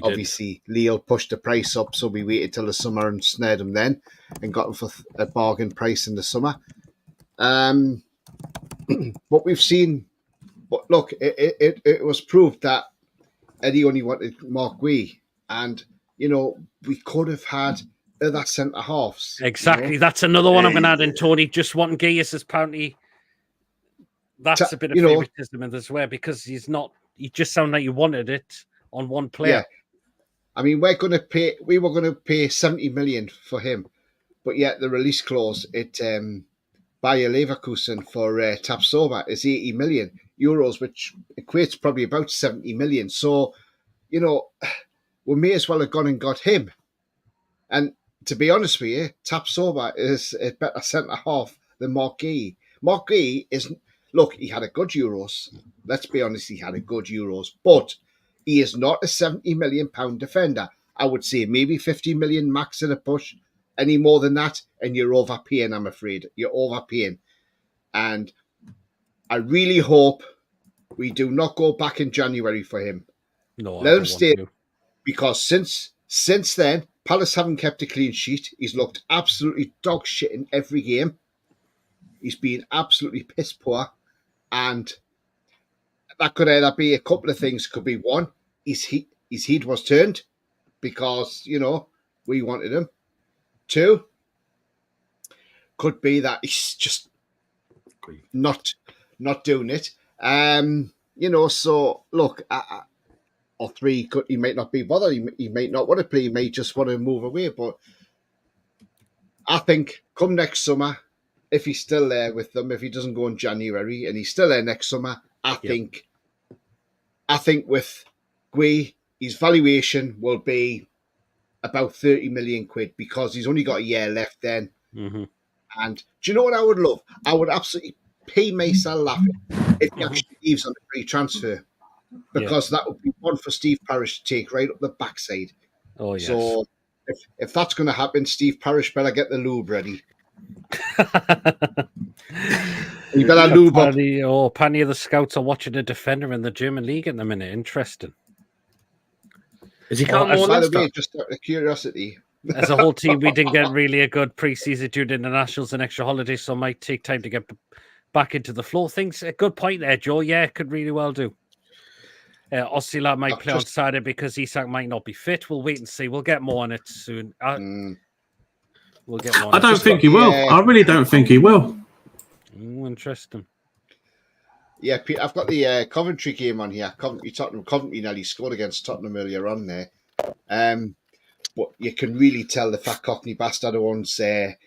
obviously Leo pushed the price up, so we waited till the summer and snared him then and got him for a bargain price in the summer. What we've seen, but look, it was proved that Eddie only wanted Mark Wee, and we could have had other centre halves. Exactly. That's another one I'm going to add in, Tony. Just wanting Gaius is apparently that's a bit of favoritism in this way because he's not. You just sound like you wanted it on one player. Yeah. I mean, we were going to pay 70 million for him, but yet the release clause Bayer Leverkusen for Tapsoba is 80 million euros, which equates probably about 70 million. So, we may as well have gone and got him. And to be honest with you, Tapsoba is a better centre half than Mark Gee. Mark Gee he had a good Euros. Let's be honest, he had a good Euros, but he is not a £70 million defender. I would say maybe 50 million max at a push. any more than that, and you're overpaying, I'm afraid. You're overpaying. And I really hope we do not go back in January for him. No, Let him stay, because since then, Palace haven't kept a clean sheet. He's looked absolutely dog shit in every game. He's been absolutely piss poor, and that could either be a couple of things. Could be one, his heat was turned because, you know, we wanted him. Two, could be that he's just not doing it. You know, so look, or three, he might not be bothered. He might not want to play. He may just want to move away. But I think come next summer, if he's still there with them, if he doesn't go in January and he's still there next summer, I think with Gui, his valuation will be about 30 million quid because he's only got a year left then. Mm-hmm. And do you know what I would love? I would absolutely pay myself laughing if he actually leaves on a free transfer, because that would be one for Steve Parish to take right up the backside. Oh, yes. So if that's going to happen, Steve Parish better get the lube ready. You better lube up. Apparently the scouts are watching a defender in the German league in the minute. Interesting. Is he coming on? By the way, just out of curiosity, as a whole team, we didn't get really a good pre-season due to internationals and extra holidays, so it might take time to get back into the flow. Things a good point there, Joe. Yeah, it could really well do. Oscilla might play on Saturday because Isak might not be fit. We'll wait and see. We'll get more on it soon. We'll get more. I don't think he will. I really don't think he will. Interesting. Yeah, Pete, I've got the Coventry game on here. Coventry nearly scored against Tottenham earlier on there. But you can really tell the fat cockney bastard owns the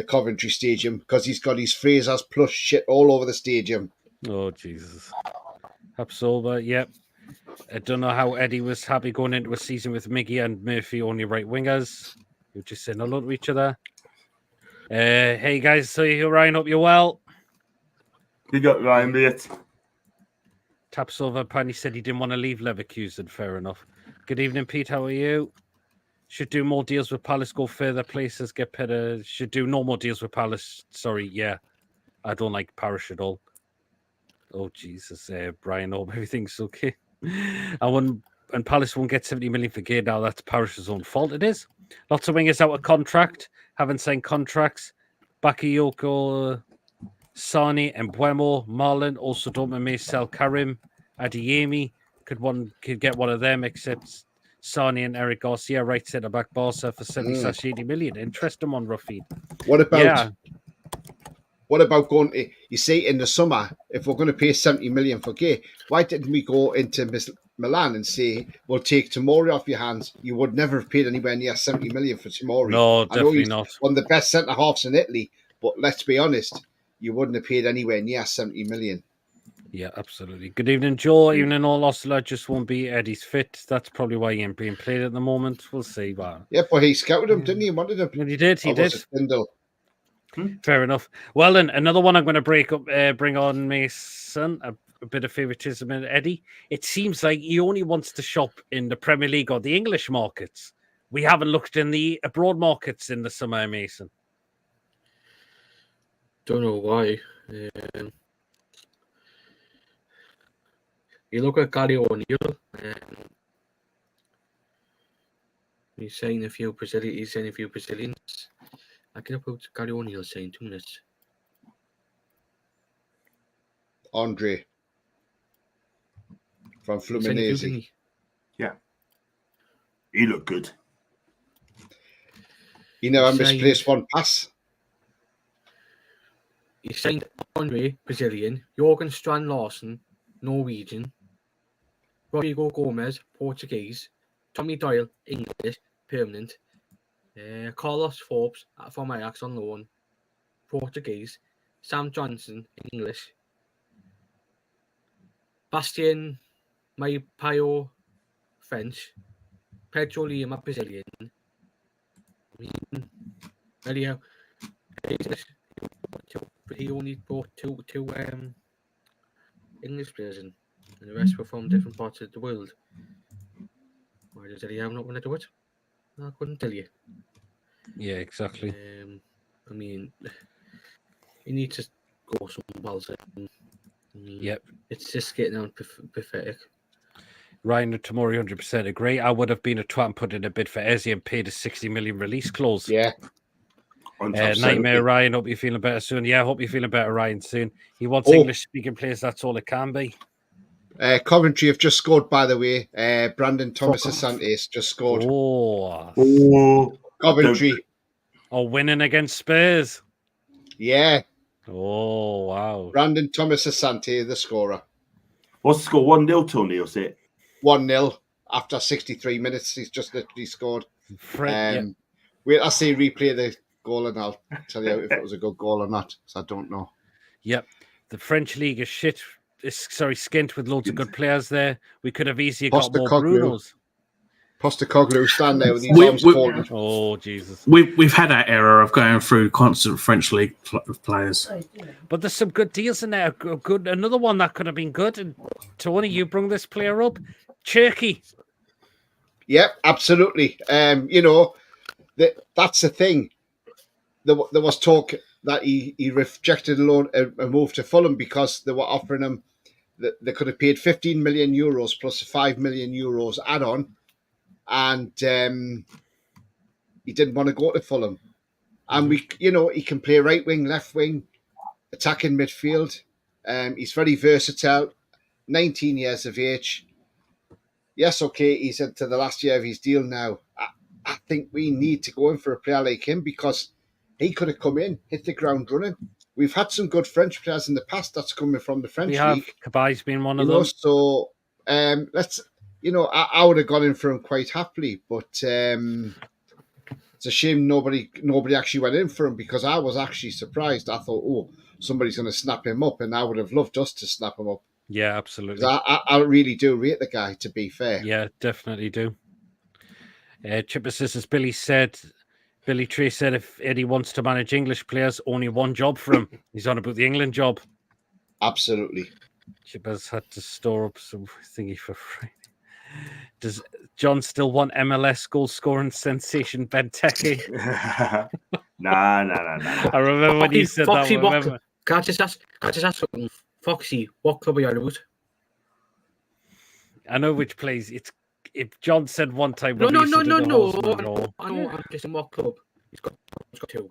Coventry Stadium because he's got his Fraser's plus shit all over the stadium. Oh, Jesus. Absolver, yep. I don't know how Eddie was happy going into a season with Miggy and Murphy only right wingers. You're just saying hello to each other. Hey, guys. So you, Ryan, hope you're well. You got Ryan, mate. Tapsover apparently said he didn't want to leave Leverkusen. Fair enough. Good evening, Pete. How are you? Should do more deals with Palace, go further places, get better. Should do no more deals with Palace. Sorry, yeah. I don't like Parish at all. Oh, Jesus. Brian, hope everything's okay. And Palace won't get 70 million for Gay now, that's Parish's own fault. It is. Lots of wingers out of contract, haven't signed contracts. Bakayoko, Sani, and Buemo, Marlon, also don't may sell Karim, Adeyemi, could get one of them, except Sani and Eric Garcia, right centre back Barca for 70/80 million. Interesting one, Ruffy. What about going to, you see, in the summer, if we're going to pay 70 million for Gay, why didn't we go into Milan and say, we'll take Tomori off your hands? You would never have paid anywhere near 70 million for Tomori. No, definitely not. One of the best centre halves in Italy, but let's be honest, you wouldn't have paid anywhere near 70 million. Yeah, absolutely. Good evening, Joe. Evening, all. Osler just won't be. Eddie's fit. That's probably why he ain't being played at the moment. We'll see. But yeah, but he scouted him, didn't he? Wanted him. Well, he did. He did. Fair enough. Well, then, another one I'm going to bring on Mason, a bit of favoritism in Eddie. It seems like he only wants to shop in the Premier League or the English markets. We haven't looked in the abroad markets in the summer, Mason. Don't know why. You look at Gary O'Neill. He's saying a few Brazilians. I can approach Gary O'Neill saying 2 minutes. Andre from Fluminense. Yeah. He looked good. You know, I misplaced one pass. He signed Andre, Brazilian, Jorgen Strand Larsen, Norwegian, Rodrigo Gomez, Portuguese, Tommy Doyle, English, permanent, Carlos Forbes from Ajax on loan, Portuguese, Sam Johnson, English, Bastien Maipayo, French, Pedro Lima, Brazilian, Eddie Howe, he only brought two English players in, and the rest were from different parts of the world. Why does Eddie Howe not want to do it? I couldn't tell you. Yeah, exactly. I mean, you need to go somewhere else. Yep. It's just getting on pathetic. Ryan and Tamori 100% agree. I would have been a twat and put in a bid for Ezzy and paid a 60 million release clause. Yeah. Nightmare Ryan, hope you're feeling better soon. Yeah, I hope you're feeling better, Ryan, soon. He wants English speaking players, that's all it can be. Coventry have just scored, by the way. Brandon Thomas Asante just scored. Oh, Coventry. Winning against Spurs. Yeah. Oh, wow. Brandon Thomas Asante, the scorer. What's the score? 1-0, Tony, or is it? 1-0 after 63 minutes. He's just literally scored. Wait, I'll see replay the goal and I'll tell you if it was a good goal or not, because I don't know. Yep. The French league is shit. Skint with loads of good players there. We could have easily got more Brunos. Postecoglou stand there with his arms folded. Oh, Jesus. We've had that error of going through constant French league players. But there's some good deals in there. Good. Another one that could have been good. And Tony, you bring this player up. Cherky. Yep, absolutely. That's the thing. There was talk that he rejected a loan and moved to Fulham because they were offering him they could have paid 15 million euros plus a 5 million euros add-on, and he didn't want to go to Fulham. And he can play right wing, left wing, attacking midfield. He's very versatile. 19 years of age. Yes, okay, he's into the last year of his deal now. I think we need to go in for a player like him because he could have come in, hit the ground running. We've had some good French players in the past that's coming from the French league. Kabai's been one of them. So let's, I would have gone in for him quite happily, but it's a shame nobody actually went in for him because I was actually surprised. I thought, somebody's going to snap him up, and I would have loved us to snap him up. Yeah, absolutely. I really do rate the guy, to be fair. Yeah, definitely do. Chipper Sisters Billy Tree said if Eddie wants to manage English players, only one job for him. He's on about the England job. Absolutely. Chipper's had to store up some thingy for free. Does John still want MLS goal scoring sensation Benteke? Nah. I remember when you said Foxy, that. Can I just ask something? Foxy, what club are you about? I know which place. If John said one time. No. I know. I'm just in what club? He's got two.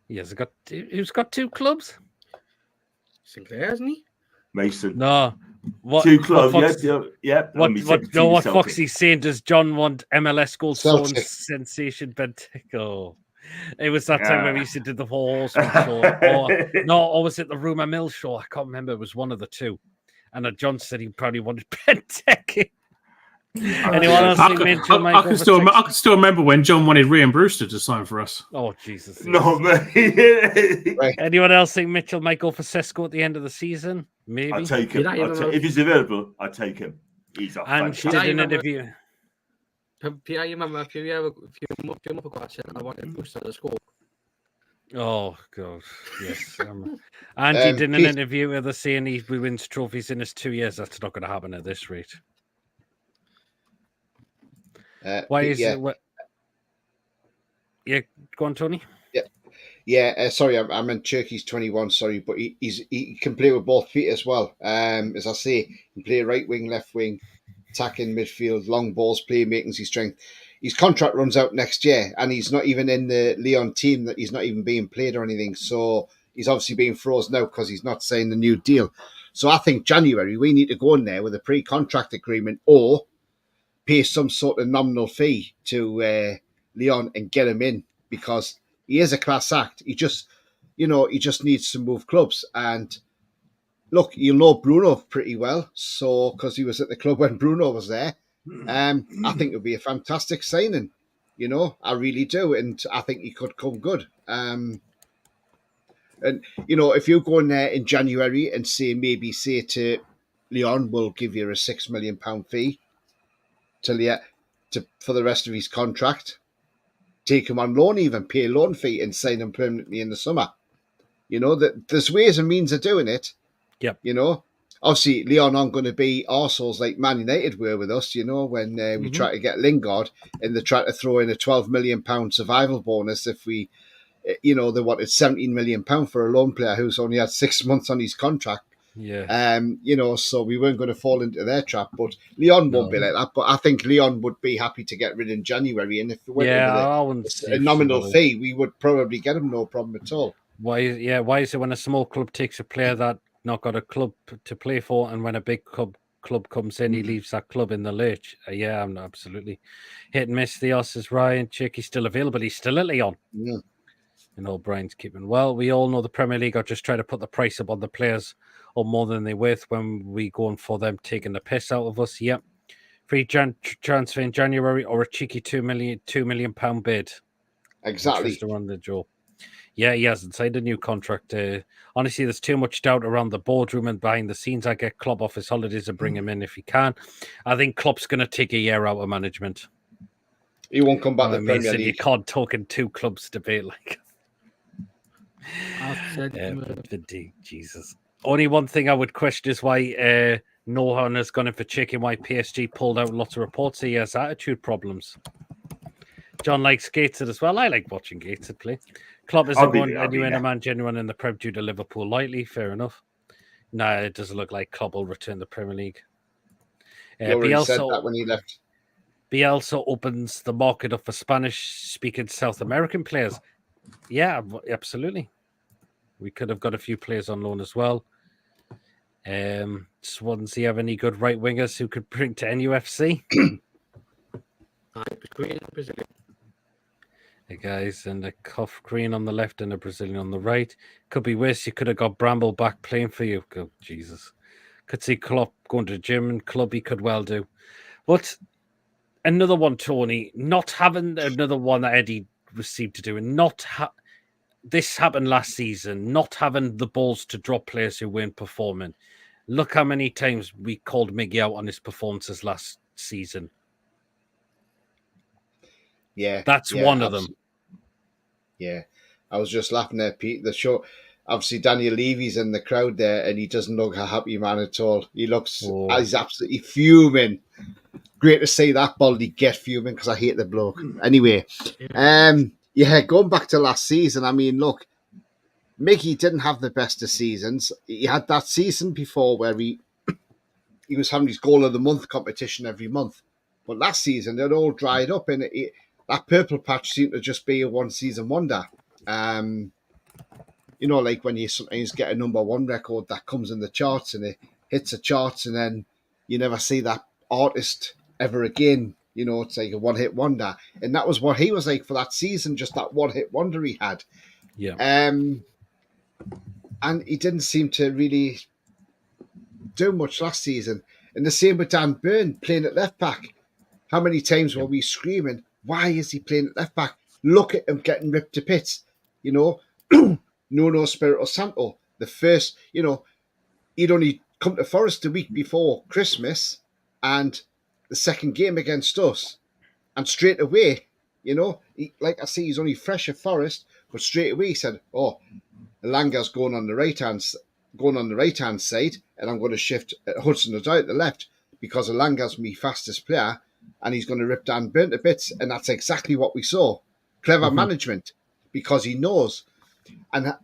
Yes, who's got two clubs? Sinclair, hasn't he? Mason. No. What, two clubs, yeah. What Foxy's saying, does John want MLS goal scoring sensation Benteke? It was that time where we used to do the whole Horseman show. Or was it the Rumour Mill show? I can't remember. It was one of the two. And John said he probably wanted Benteke. Anyone else think Mitchell I can still remember when John wanted Rhian Brewster to sign for us. Oh, Jesus. No, man. Anyone else think Mitchell might go for Sesko at the end of the season? Maybe. I'll take him. If he's available, I'll take him. He's a and she did an interview. Peter, you remember if you got I wanted Brewster to score. Oh, God. Yes. Angie did an interview with us saying he wins trophies in his 2 years. That's not going to happen at this rate. Why is it? Yeah, go on, Tony. Yeah. Sorry, I meant Cherky's 21. Sorry, but he can play with both feet as well. As I say, he can play right wing, left wing, attacking midfield, long balls, playmaking's his strength. His contract runs out next year, and he's not even in the Lyon team. That he's not even being played or anything. So he's obviously being frozen out because he's not signing the new deal. So I think January we need to go in there with a pre-contract agreement or pay some sort of nominal fee to Lyon and get him in because he is a class act. He just needs to move clubs. And look, you know Bruno pretty well, so because he was at the club when Bruno was there. I think it would be a fantastic signing. I really do, and I think he could come good. And if you go in there in January and say to Lyon, we'll give you a £6 million fee for the rest of his contract, take him on loan, even pay a loan fee and sign him permanently in the summer. There's ways and means of doing it. Yep. obviously Leon aren't going to be arseholes like Man United were with us, when we tried to get Lingard and they tried to throw in a £12 million survival bonus if we, they wanted £17 million for a loan player who's only had 6 months on his contract. Yeah. So we weren't going to fall into their trap, but Leon won't be like that. But I think Leon would be happy to get rid in January, and if we went with a nominal fee, we would probably get him no problem at all. Why is it when a small club takes a player that not got a club to play for, and when a big club comes in, he leaves that club in the lurch? Yeah, I'm absolutely hit and miss. The says Ryan Chick, still available. He's still at Leon. Yeah. Brian's keeping well. We all know the Premier League are just trying to put the price up on the players or more than they're worth when we going for them taking the piss out of us. Yep. Free transfer in January or a cheeky £2 million bid. Exactly. Around the jaw. Yeah, he hasn't signed a new contract. Honestly, there's too much doubt around the boardroom and behind the scenes. I get Klopp off his holidays and bring him in if he can. I think Klopp's going to take a year out of management. He won't come back to the Premier League. You can't talk in two clubs debate like. Jesus. Only one thing I would question is why Nohan has gone in for Chicken, why PSG pulled out lots of reports. He has attitude problems. John likes Gateshead as well. I like watching Gateshead play. Klopp isn't going genuine, a man genuine in the Prem due to Liverpool lightly. Fair enough. No, it doesn't look like Klopp will return the Premier League. Bielsa said that when he left. Bielsa opens the market up for Spanish-speaking South American players. Yeah, absolutely. We could have got a few players on loan as well. Swansea have any good right wingers who could bring to NUFC? The guys and a Cuff Green on the left and a Brazilian on the right. Could be worse. You could have got Bramble back playing for you. Oh, Jesus. Could see Klopp going to the gym and club. He could well do. But another one, Tony, not having another one that Eddie received to do and this happened last season, not having the balls to drop players who weren't performing. Look how many times we called Miggy out on his performances last season. Yeah. That's one of them. Yeah. I was just laughing at Pete. The show, obviously, Daniel Levy's in the crowd there, and he doesn't look a happy man at all. He looks, he's absolutely fuming. Great to see that Baldy get fuming because I hate the bloke. Anyway, going back to last season, I mean, look, Mickey didn't have the best of seasons. He had that season before where he was having his goal of the month competition every month. But last season, it all dried up, and that purple patch seemed to just be a one-season wonder. Like when you sometimes get a number one record that comes in the charts and it hits the charts, and then you never see that artist ever again. It's like a one-hit wonder. And that was what he was like for that season, just that one-hit wonder he had. Yeah. And he didn't seem to really do much last season. And the same with Dan Burn playing at left back. How many times were we screaming, why is he playing at left back? Look at him getting ripped to bits. Nuno Espirito Santo. The first, he'd only come to Forest the week before Christmas and the second game against us. And straight away, like I say, he's only fresh at Forest, but straight away he said, Langa's going on the right hand side, and I'm going to shift Hudson-Odoi at the left because Langa's my fastest player, and he's going to rip Dan Burn to bits, and that's exactly what we saw. Clever management, because he knows. And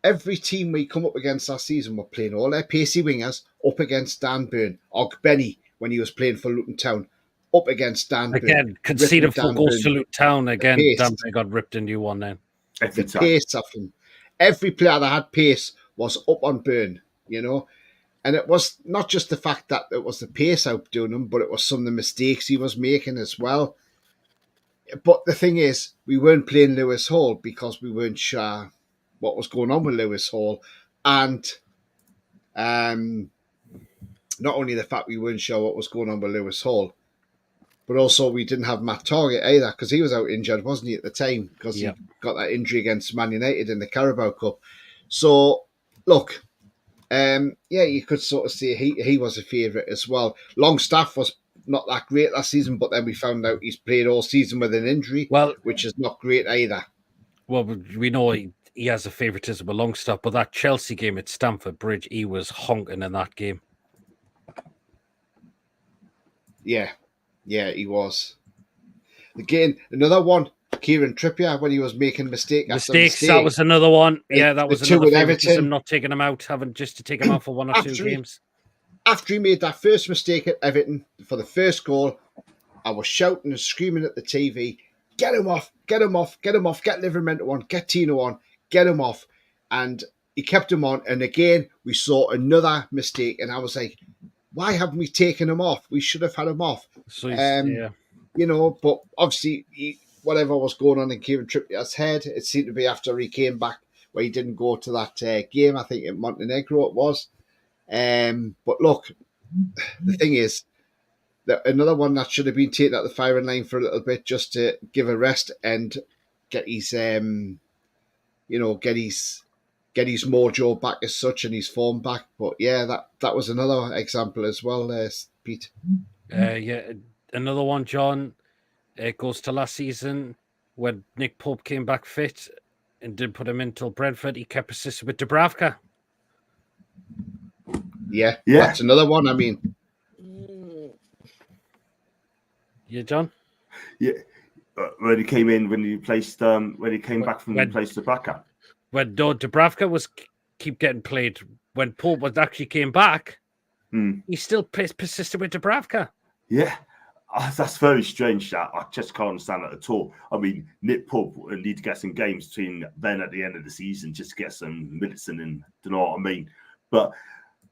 every team we come up against last season were playing all their pacey wingers up against Dan Burn. Benny, when he was playing for Luton Town, up against Dan Burn. Again, conceded 4 goals to Luton Town. Again, Dan Burn got ripped into one then. The pace of him. Every player that had pace was up on Burn, And it was not just the fact that it was the pace outdoing him, but it was some of the mistakes he was making as well. But the thing is, we weren't playing Lewis Hall because we weren't sure what was going on with Lewis Hall. And not only the fact we weren't sure what was going on with Lewis Hall, but also we didn't have Matt Target either because he was out injured, wasn't he, at the time? Because he got that injury against Man United in the Carabao Cup. So, look, you could sort of say he was a favourite as well. Longstaff was not that great last season, but then we found out he's played all season with an injury, which is not great either. Well, we know he has a favouritism with Longstaff, but that Chelsea game at Stamford Bridge, he was honking in that game. Yeah, he was. Again, another one, Kieran Trippier, when he was making mistake after mistake. That was another one. Yeah, that was another favouritism, not taking him out, having just to take him out for 1 or 2 games. After he made that first mistake at Everton for the first goal, I was shouting and screaming at the TV, get him off, get him off, get him off, get Livermore on, get Tino on, get him off. And he kept him on. And again, we saw another mistake. And I was like, why haven't we taken him off? We should have had him off. So yeah. You know, but obviously, whatever was going on in Kieran Trippier's head, it seemed to be after he came back, where he didn't go to that game, I think in Montenegro it was. But look, the thing is, that another one that should have been taken at the firing line for a little bit just to give a rest and get his, get his mojo back as such and his form back. But yeah, that was another example as well, Pete. Yeah, another one, John. It goes to last season when Nick Pope came back fit and didn't put him in till Brentford. He kept persisting with Dubravka. Yeah, that's another one. I mean, yeah, John. Yeah, when he came in, when he placed, when he came back from the place to Dubravka. When Dubravka was keep getting played, when Pope was actually came back, he still persisted with Dubravka. Yeah, that's very strange. That I just can't understand that at all. I mean, Nick Pope will need to get some games between then at the end of the season just to get some minutes in. Do you know what I mean? But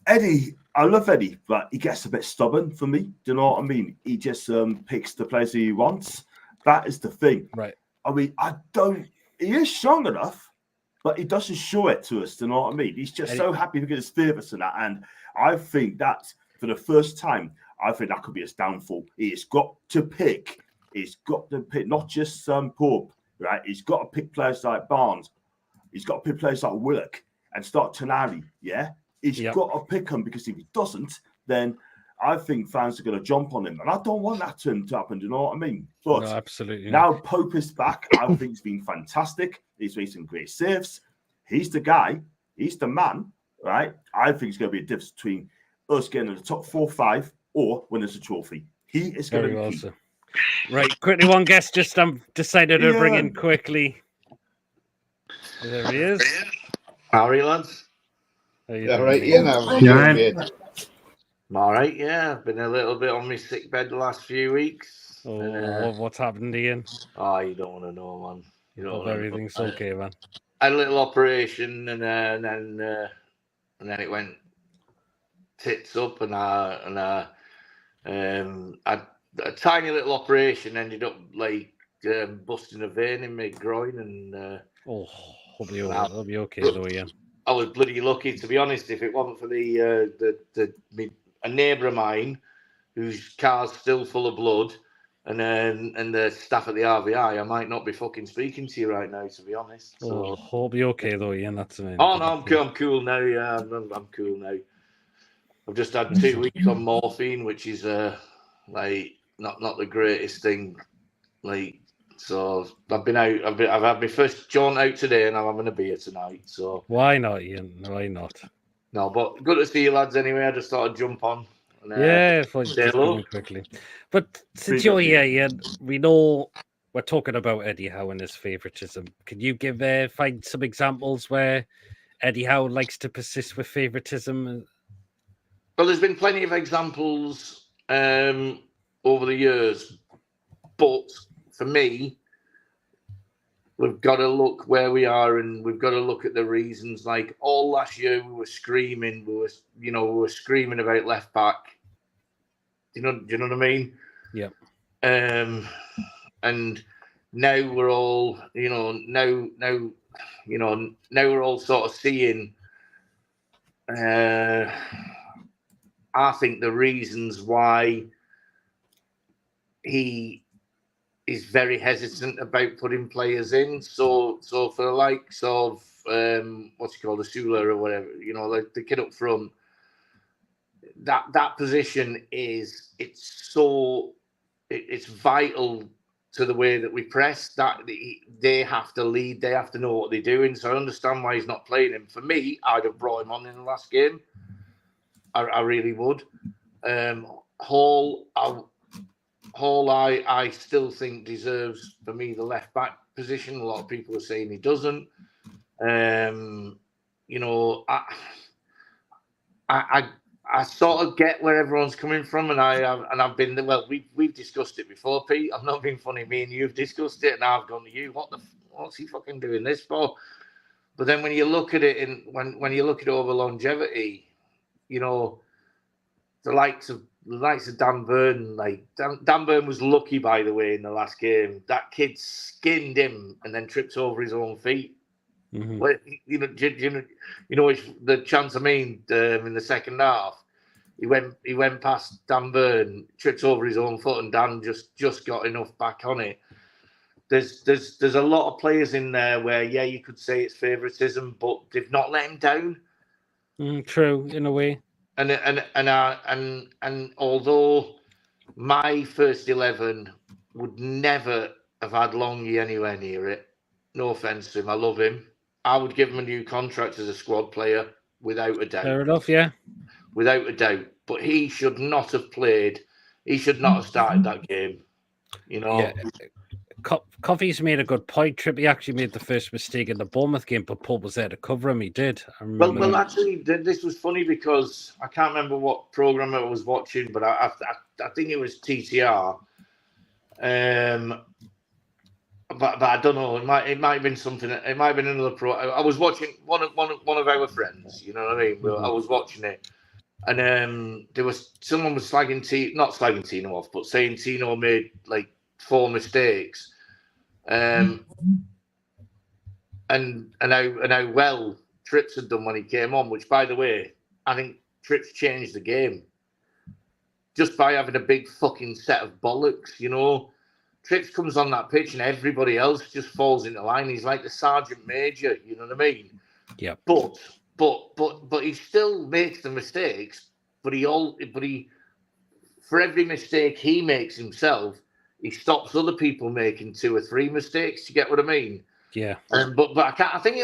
Eddie, I love Eddie, but he gets a bit stubborn for me. Do you know what I mean? He just picks the players he wants. That is the thing. Right. I mean, he is strong enough, but he doesn't show it to us. Do you know what I mean? He's just so happy to get his favourites and that. And I think that for the first time, I think that could be his downfall. He's got to pick. He's got to pick not just Pope, right? He's got to pick players like Barnes. He's got to pick players like Willock and start Tonali, yeah? He's got to pick him because if he doesn't, then I think fans are going to jump on him. And I don't want that to happen, do you know what I mean? But no, absolutely now Pope is back. I think he's been fantastic. He's made some great saves. He's the guy. He's the man, right? I think it's going to be a difference between us getting in the top 4 or 5 or winning a trophy. He is going to be key. Right, quickly, one guest just decided to bring in quickly. There he is. How are you, lads? Yeah, right. Yeah, I'm all right. Yeah, I've been a little bit on my sick bed the last few weeks. Oh, what's happened, Ian? Oh, you don't want to know, man. You don't. Everything's okay, man. I had a little operation, and then it went tits up, and I had a tiny little operation. Ended up like busting a vein in my groin, and hope you're okay though, Ian. I was bloody lucky, to be honest. If it wasn't for a neighbour of mine whose car's still full of blood, and the staff at the RVI, I might not be fucking speaking to you right now, to be honest. So, hope you're okay though, Ian. That's amazing. Oh no, I'm cool now. Yeah, I'm cool now. I've just had 2 weeks on morphine, which is like not the greatest thing. Like, so I've been out. I've had my first jaunt out today, and I'm having a beer tonight. So why not, Ian? Why not? No, but good to see you lads anyway. I just thought I'd jump on. And, say hello quickly. But since you're here, Ian, we know we're talking about Eddie Howe and his favouritism. Can you find some examples where Eddie Howe likes to persist with favouritism? Well, there's been plenty of examples over the years, but for me, we've got to look where we are, and we've got to look at the reasons. Like all last year, we were screaming. We were screaming about left back. Do you know what I mean? Yeah. And now we're all, now we're all sort of seeing. I think the reasons why he is very hesitant about putting players in. So for the likes of what's he called, the Sula or whatever, like the kid up front, that position it's vital to the way that we press. That they have to lead, they have to know what they're doing. So I understand why he's not playing him. For me, I'd have brought him on in the last game. I really would. Hall, I still think deserves, for me, the left back position. A lot of people are saying he doesn't. You know, I sort of get where everyone's coming from, and I've been, well, we've discussed it before, Pete. I'm not being funny. Me and you've discussed it, and I've gone to you. What's he fucking doing this for? But then when you look at it when you look at it over longevity, you know, the likes of Dan Burn, like Dan Burn was lucky, by the way, in the last game. That kid skinned him and then trips over his own feet. Mm-hmm. Well, you know, the chance. I mean, in the second half, he went past Dan Burn, tripped over his own foot, and Dan just got enough back on it. There's a lot of players in there where, yeah, you could say it's favouritism, but they've not let him down. True, in a way. And although my first 11 would never have had Longy anywhere near it, no offence to him, I love him. I would give him a new contract as a squad player, without a doubt. Fair enough, yeah. Without a doubt. But he should not have played. He should not have started that game. You know? Yeah. Coffey's made a good point. Trippy actually made the first mistake in the Bournemouth game, but Pope was there to cover him. He did. Well, actually, this was funny because I can't remember what programme I was watching, but I think it was TTR. But I don't know. It might have been something. It might have been another pro. I was watching one of our friends. You know what I mean? Mm-hmm. I was watching it, and there was someone was not slagging Tino off, but saying Tino made like 4 mistakes, and how well Trips had done when he came on. Which, by the way, I think Trips changed the game just by having a big fucking set of bollocks. You know. Trips comes on that pitch and everybody else just falls into line. He's like the sergeant major, you know what I mean? Yeah. But he still makes the mistakes. But he for every mistake he makes himself, he stops other people making 2 or 3 mistakes. You get what I mean? Yeah. But I can't. I think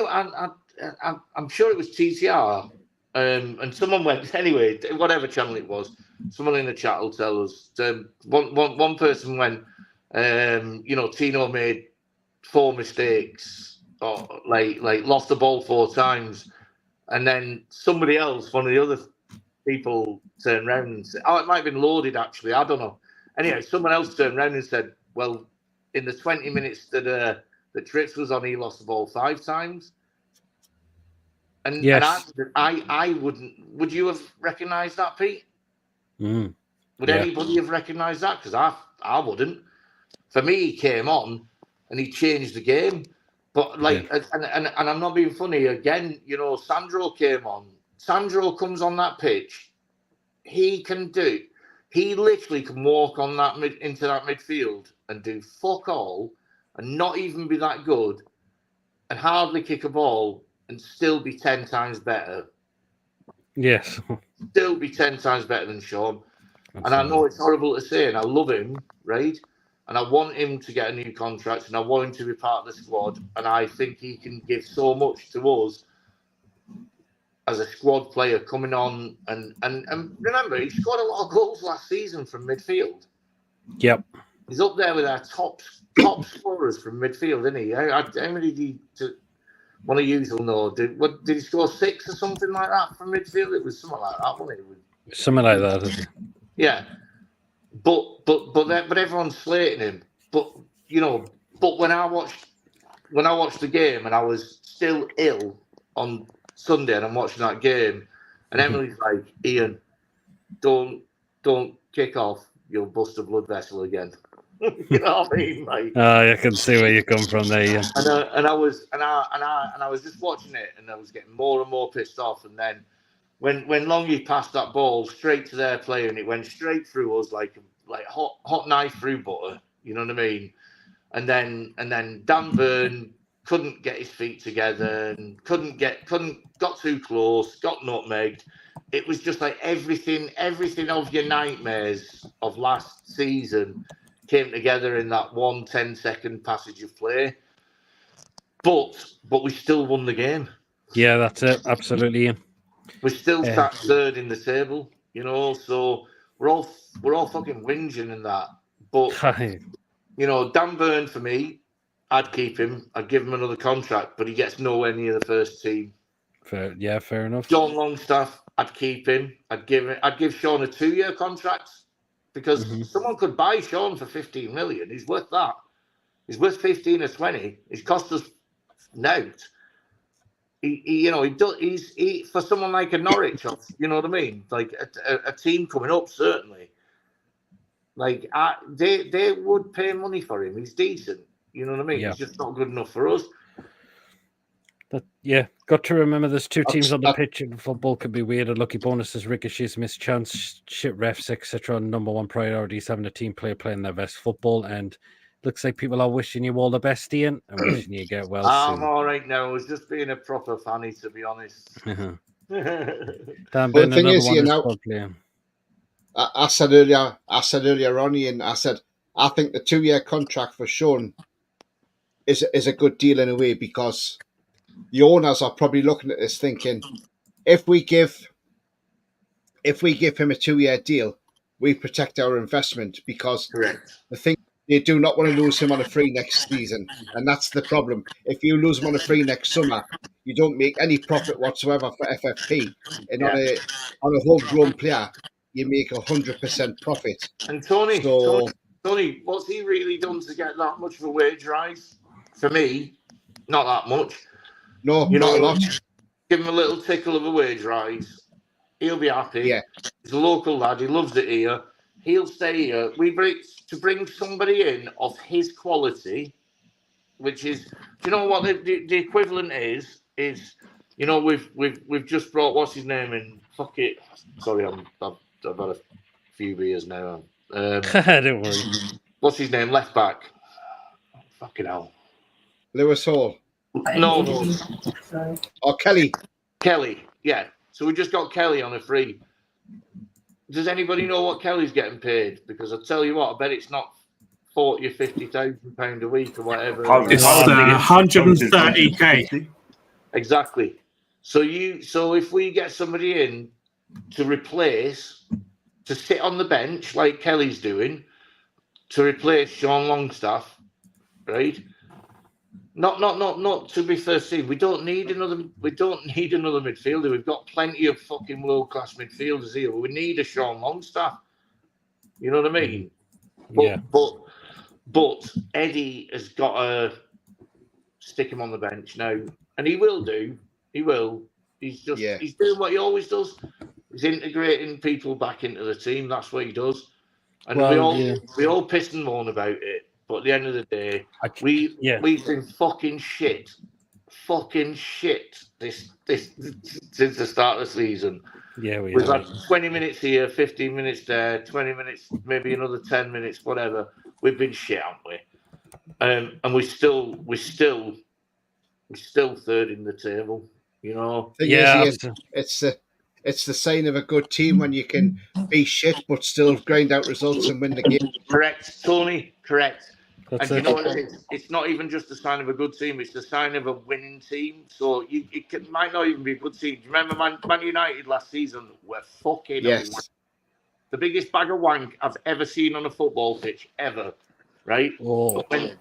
I'm sure it was TCR. And someone went anyway. Whatever channel it was, someone in the chat will tell us. One person went. You know, Tino made 4 mistakes, or like lost the ball 4 times, and then somebody else, one of the other people, turned around and said, "Oh, it might have been Loaded, actually. I don't know." Anyway, someone else turned around and said, "Well, in the 20 minutes that Trips was on, he lost the ball 5 times." And yes, and I wouldn't. Would you have recognised that, Pete? Would anybody have recognised that? Because I wouldn't. For me, he came on and he changed the game. But and I'm not being funny. Again, you know, Sandro came on. Sandro comes on that pitch. He literally can walk on that into that midfield and do fuck all and not even be that good and hardly kick a ball and still be 10 times better. Yes. Still be 10 times better than Sean. Absolutely. And I know it's horrible to say, and I love him, right? And I want him to get a new contract, and I want him to be part of the squad. And I think he can give so much to us as a squad player coming on. And remember, he scored a lot of goals last season from midfield. Yep. He's up there with our top scorers from midfield, isn't he? How many did one of you will know? Did he score 6 or something like that from midfield? It was something like that, wasn't it? Something like that, isn't it? Yeah. But everyone's slating him. But you know, when I watched the game and I was still ill on Sunday and I'm watching that game, and Emily's like, "Ian, don't kick off. You'll bust a blood vessel again." You know what I mean? Like, I can see where you come from there. Yeah. And I was just watching it, and I was getting more and more pissed off. And then when Longy passed that ball straight to their player, and it went straight through us like hot knife through butter. You know what I mean? And then Dan Burn couldn't get his feet together and got too close, got nutmegged. It was just like everything of your nightmares of last season came together in that 10-second passage of play. But we still won the game. Yeah, that's it. Absolutely. We still sat third in the table, you know. So we're all fucking whinging in that. But you know, Dan Burn for me, I'd keep him. I'd give him another contract, but he gets nowhere near the first team. Fair enough. Sean Longstaff, I'd keep him. I'd give Sean a 2-year contract because someone could buy Sean for 15 million. He's worth that. He's worth 15 or 20. He's cost us note. He for someone like a Norwich, you know what I mean? Like a team coming up, certainly. Like they would pay money for him. He's decent. You know what I mean? Yeah. He's just not good enough for us. Got to remember there's two teams on the pitch, and football can be weird. Unlucky bonuses, ricochets, missed chance, shit refs, etc. Number one priority is having a team player playing their best football, and looks like people are wishing you all the best, Ian, and wishing you get well soon. I'm all right now. I was just being a proper fanny, to be honest. Dan Well, Ben, the thing another is, one you is know, squad player. I said earlier on, Ian, I said, I think the 2-year contract for Sean is a good deal in a way, because the owners are probably looking at this thinking, if we give him a 2-year deal, we protect our investment, because Correct. the thing, they do not want to lose him on a free next season, and that's the problem. If you lose him on a free next summer, you don't make any profit whatsoever for FFP, and on a homegrown player, you make 100% profit. And Tony, what's he really done to get that much of a wage rise? For me, not that much. No, not a lot. Give him a little tickle of a wage rise. He'll be happy. Yeah. He's a local lad. He loves it here. He'll stay here. To bring somebody in of his quality, which is, do you know what the equivalent is? You know, we've just brought, what's his name in? Fuck it. Sorry, I've had a few beers now. Don't worry. What's his name? Left back. Fucking hell. Lewis Hall. No. Or Kelly. Kelly, yeah. So we just got Kelly on a free. Does anybody know what Kelly's getting paid? Because I'll tell you what, I bet it's not 40 or 50,000 pound a week or whatever. It's 130k. Exactly. So if we get somebody in to replace, to sit on the bench like Kelly's doing, to replace Sean Longstaff, right? Not to be first team. We don't need another midfielder. We've got plenty of fucking world class midfielders here. We need a Sean Longstaff. You know what I mean? But Eddie has got to stick him on the bench now, and he will do. He will. He's doing what he always does. He's integrating people back into the team. That's what he does. And we all piss and moan about it. But at the end of the day, we've been fucking shit this since the start of the season. Yeah, we've had 20 minutes here, 15 minutes there, 20 minutes, maybe another 10 minutes, whatever. We've been shit, haven't we? And we're still third in the table. You know. It's the sign of a good team when you can be shit but still grind out results and win the game. Correct, Tony. Correct. That's and you know what it is? It's not even just a sign of a good team; it's the sign of a winning team. So it might not even be a good team. Do you remember Man United last season were fucking the biggest bag of wank I've ever seen on a football pitch ever. Right? Oh. And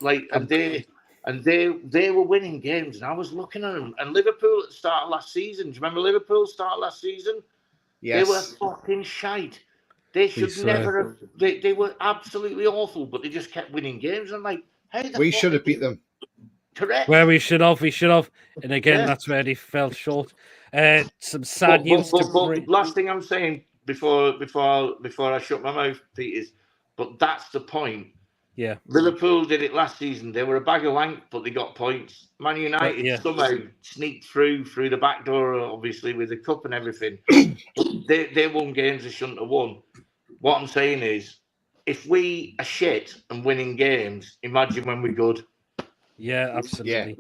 they were winning games, and I was looking at them. And Liverpool at the start of last season. Do you remember Liverpool start last season? Yes. They were fucking shite. They should never have. They were absolutely awful, but they just kept winning games. I'm like, hey, we should have beat them. Correct. Where we should have. And again, that's where they fell short. Some sad news. Last thing I'm saying before I shut my mouth, Pete, is, but that's the point. Yeah. Liverpool did it last season. They were a bag of wank, but they got points. Man United somehow sneaked through the back door, obviously, with the cup and everything. They won games they shouldn't have won. What I'm saying is, if we are shit and winning games, imagine when we're good. Yeah, absolutely.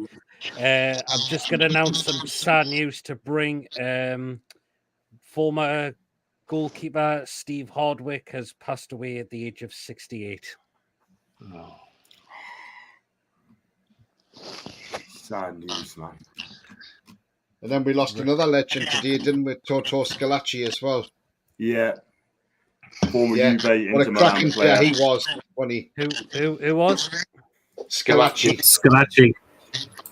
Yeah. I'm just going to announce some sad news to bring. Former goalkeeper Steve Hardwick has passed away at the age of 68. Sad news, man. And then we lost another legend today, didn't we? Toto Scalacci as well. Yeah. Former Yeah. Juve What a Inter cracking Milan player player. he was, funny. Who was? Scalacci. Scalacci.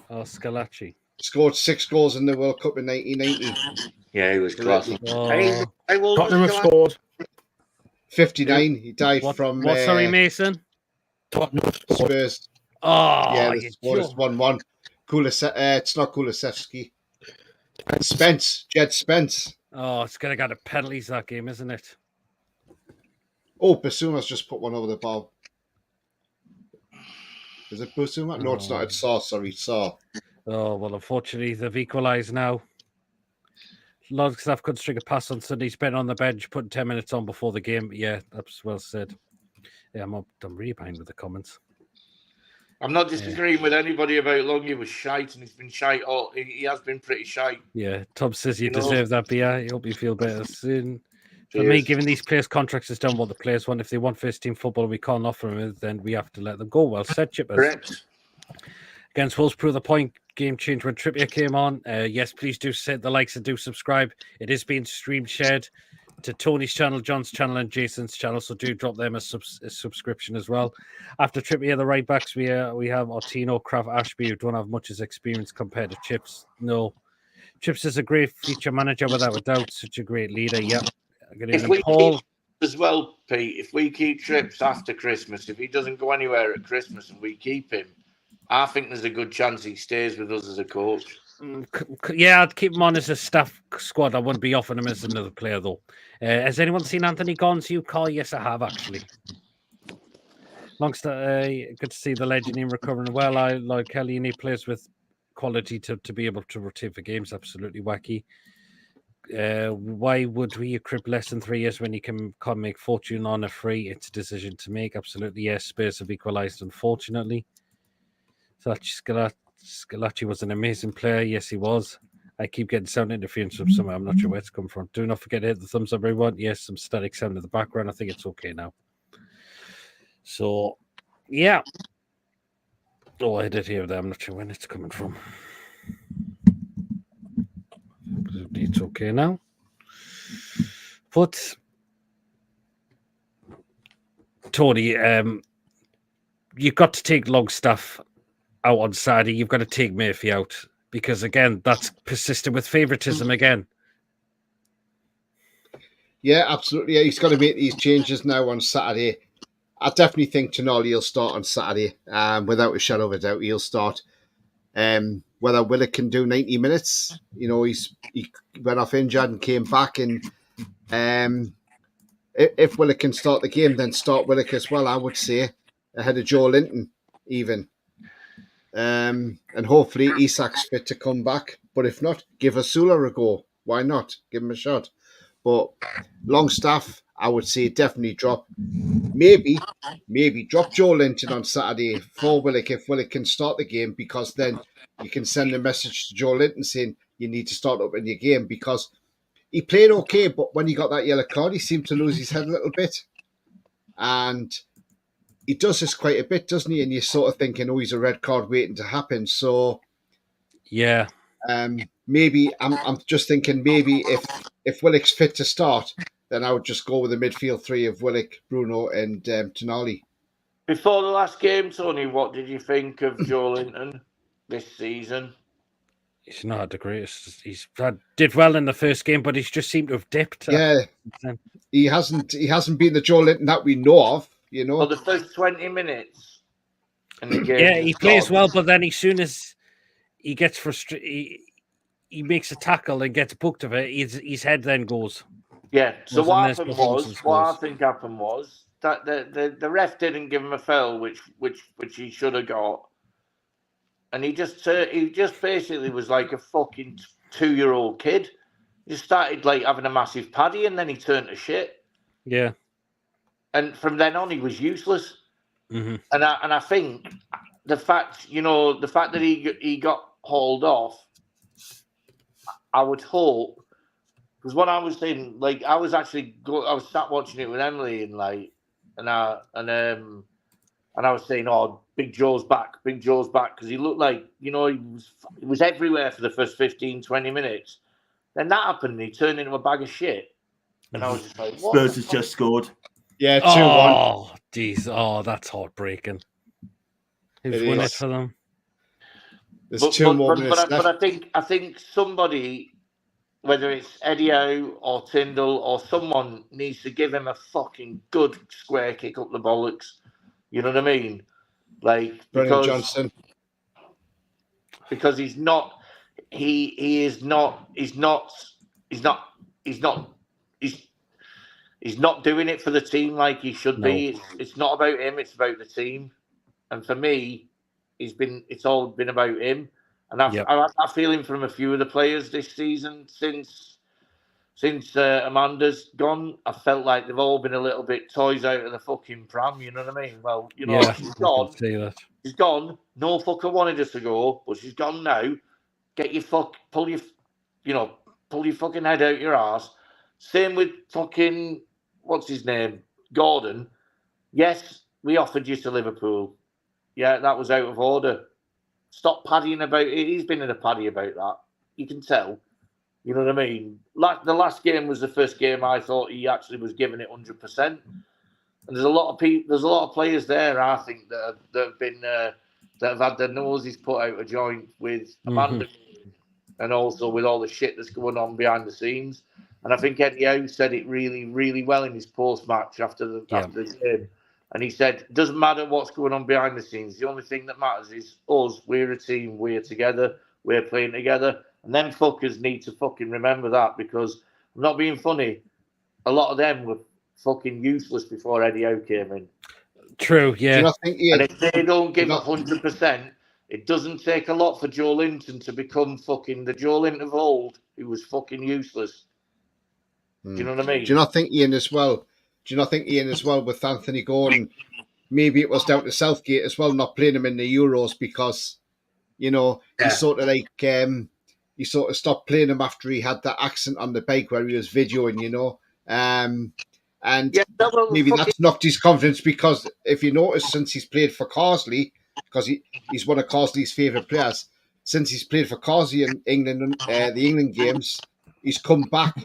Oh, Scalacci. Scored 6 goals in the World Cup in 1990. Yeah, he was class. Oh. Tottenham have scored. 59. He died What, from sorry, Mason? Tottenham have scored. Spurs. Oh, Yeah, the score is 1-1. It's not Kulusevski. Jed Spence. Oh, it's going to get a penalties that game, isn't it? Oh, Basuma's just put one over the bar. Is it Basuma? No, it's not. It's Saw. Sorry, Saw. Oh, well, unfortunately, they've equalised now. Longstaff could string a pass on Sunday. He's been on the bench, putting 10 minutes on before the game. Yeah, that's well said. Yeah, I'm really behind with the comments. I'm not disagreeing with anybody about Longy was shite, and he's been shite. He has been pretty shite. Yeah, Tom says you deserve that beer. I hope you feel better soon. For Cheers. me, giving these players contracts is done what the players want. If they want first team football and we can't offer them it, then we have to let them go. Well said, Chippers. Correct. Against Wolves, prove the point. Game change when Trippier came on. Yes, please do set the likes and do subscribe. It is being streamed, shared to Tony's channel, John's channel, and Jason's channel. So do drop them a subscription as well. After Trippier, the right backs, we have Ortino, Kraft, Ashby, who don't have much as experience compared to Chips. No, Chips is a great future manager without a doubt. Such a great leader. Yep. If we keep as well, Pete, if we keep Trips after Christmas, if he doesn't go anywhere at Christmas and we keep him, I think there's a good chance he stays with us as a coach. Yeah, I'd keep him on as a staff squad. I wouldn't be offering him as another player, though. Has anyone seen Anthony Gonn's Carl? Yes, I have, actually. Good to see the legend in recovering well. I like Kelly, and he plays with quality to be able to rotate for games. Absolutely wacky. Why would we equip less than 3 years when you can make fortune on a free? It's a decision to make. Absolutely, yes. Spurs have equalised, unfortunately. So Scalacci was an amazing player. Yes, he was. I keep getting sound interference from somewhere. I'm not sure where it's come from. Do not forget to hit the thumbs up, everyone. Yes, some static sound in the background. I think it's okay now. So, yeah. Oh, I did hear that. I'm not sure when it's coming from. It's okay now. But, Tony, you've got to take Longstaff out on Saturday. You've got to take Murphy out because, again, that's persistent with favouritism again. Yeah, absolutely. Yeah, he's got to make these changes now on Saturday. I definitely think Tonali will start on Saturday. Without a shadow of a doubt, he'll start. Whether Willock can do 90 minutes, he went off injured and came back. And if Willock can start the game, then start Willock as well, I would say, ahead of Joe Linton, even. And hopefully Isak's fit to come back. But if not, give Asula a go. Why not? Give him a shot. But Longstaff, I would say definitely drop. Maybe drop Joe Linton on Saturday for Willock if Willock can start the game, because then you can send a message to Joe Linton saying you need to start up in your game, because he played okay, but when he got that yellow card, he seemed to lose his head a little bit. And he does this quite a bit, doesn't he? And you're sort of thinking, oh, he's a red card waiting to happen. So, yeah. Maybe I'm just thinking maybe if Willock's fit to start, then I would just go with the midfield three of Willock, Bruno, and Tonali. Before the last game, Tony, what did you think of Joe Linton this season? He's not the greatest. Did well in the first game, but he's just seemed to have dipped. Yeah, he hasn't been the Joe Linton that we know of. Well, the first 20 minutes in the game. Yeah, he plays well, but then as soon as he gets frustrated, he makes a tackle and gets booked of it, his head then goes. Yeah, so what I think happened was that the ref didn't give him a foul, which he should have got. And he just basically was like a fucking 2-year-old kid. He just started like having a massive paddy, and then he turned to shit. Yeah. And from then on, he was useless. Mm-hmm. And I think the fact that he got hauled off, I would hope, because what I was saying, like I was sat watching it with Emily, and I and I was saying, "Oh, Big Joe's back, because he looked like, he was everywhere for the first 15, 20 minutes. Then that happened, and he turned into a bag of shit, and I was just like, "What?" Spurs has just scored. Yeah, 2-1. Oh, jeez. Oh, that's heartbreaking. Who's won it for them? There's 2 more minutes left. But I think somebody, whether it's Eddie Howe or Tyndall or someone, needs to give him a fucking good square kick up the bollocks. You know what I mean? Like, Brennan Johnson. Because he's not doing it for the team like he should be. It's not about him, it's about the team. And for me, it's all been about him. And I've had that feeling from a few of the players this season since Amanda's gone. I felt like they've all been a little bit toys out of the fucking pram, you know what I mean? Well, she's gone. She's gone. No fucker wanted us to go, but she's gone now. Get your pull your fucking head out your ass. Same with fucking, what's his name? Gordon. Yes, we offered you to Liverpool. Yeah, that was out of order. Stop paddying about it. He's been in a paddy about that. You can tell. You know what I mean? The last game was the first game I thought he actually was giving it 100%. And there's a lot of people. There's a lot of players there, I think, that have been that have had their noses put out of joint with Amanda, and also with all the shit that's going on behind the scenes. And I think Eddie Howe said it really, really well in his post-match after the game. And he said, it doesn't matter what's going on behind the scenes. The only thing that matters is us. We're a team. We're together. We're playing together. And then fuckers need to fucking remember that, because I'm not being funny. A lot of them were fucking useless before Eddie Howe came in. True, yeah. And if they don't give 100%, it doesn't take a lot for Joe Linton to become fucking the Joe Linton of old, who was fucking useless. Do you know what I mean? Do you not think Ian as well with Anthony Gordon? Maybe it was down to Southgate as well, not playing him in the Euros, because, he sort of like he sort of stopped playing him after he had that accent on the bike where he was videoing, and maybe that's knocked his confidence, because if you notice, since he's played for Carsley, because he's one of Carsley's favourite players, since he's played for Carsley in England, the England games, he's come back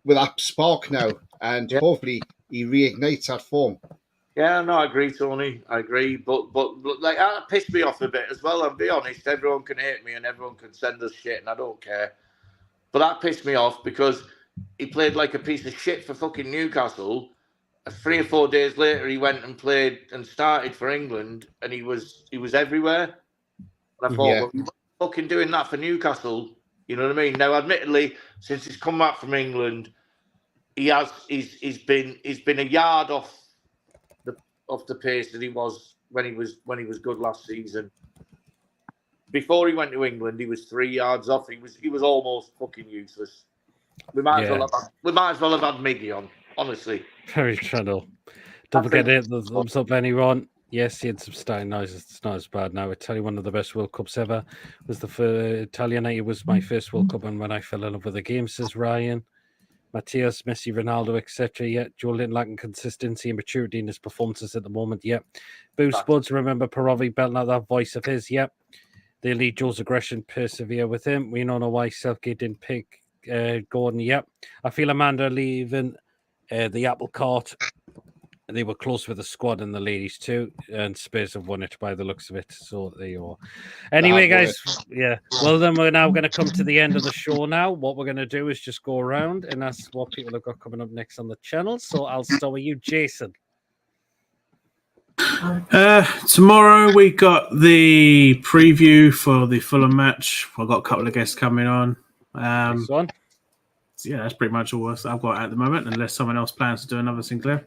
with that spark now, and hopefully he reignites that form. Yeah, no, I agree, Tony. I agree, but like, that pissed me off a bit as well. I'll be honest. Everyone can hate me and everyone can send us shit, and I don't care. But that pissed me off because he played like a piece of shit for fucking Newcastle. 3 or 4 days later, he went and played and started for England, and he was everywhere. And I thought, well, you're fucking doing that for Newcastle. You know what I mean? Now, admittedly, since he's come back from England, he's been a yard off the pace that he was when he was good last season. Before he went to England, he was 3 yards off. He was almost fucking useless. We might as well have had Miggy on, honestly. Very true. Don't forget it. The thumbs up, anyone. Yes, he had some starting noises. It's not as bad now. I tell you, one of the best World Cups ever was the Italian. It was my first World Cup, and when I fell in love with the game, says Ryan. Matthias, Messi, Ronaldo, etc. Yeah, Joe Linton lacking consistency and maturity in his performances at the moment. Yeah, Boo Spuds, remember Parovi belting out that voice of his. Yeah, they lead Joe's aggression, persevere with him. We don't know why Southgate didn't pick Gordon. Yeah, I feel Amanda leaving the apple cart. They were close with the squad and the ladies too, and Spurs have won it by the looks of it. So there you are. Anyway, guys, well, then we're now going to come to the end of the show now. What we're going to do is just go around and ask what people have got coming up next on the channel. So I'll start with you, Jason. Tomorrow we got the preview for the Fulham match. I've got a couple of guests coming on. Nice one. So yeah, that's pretty much all I've got at the moment, unless someone else plans to do another Sinclair.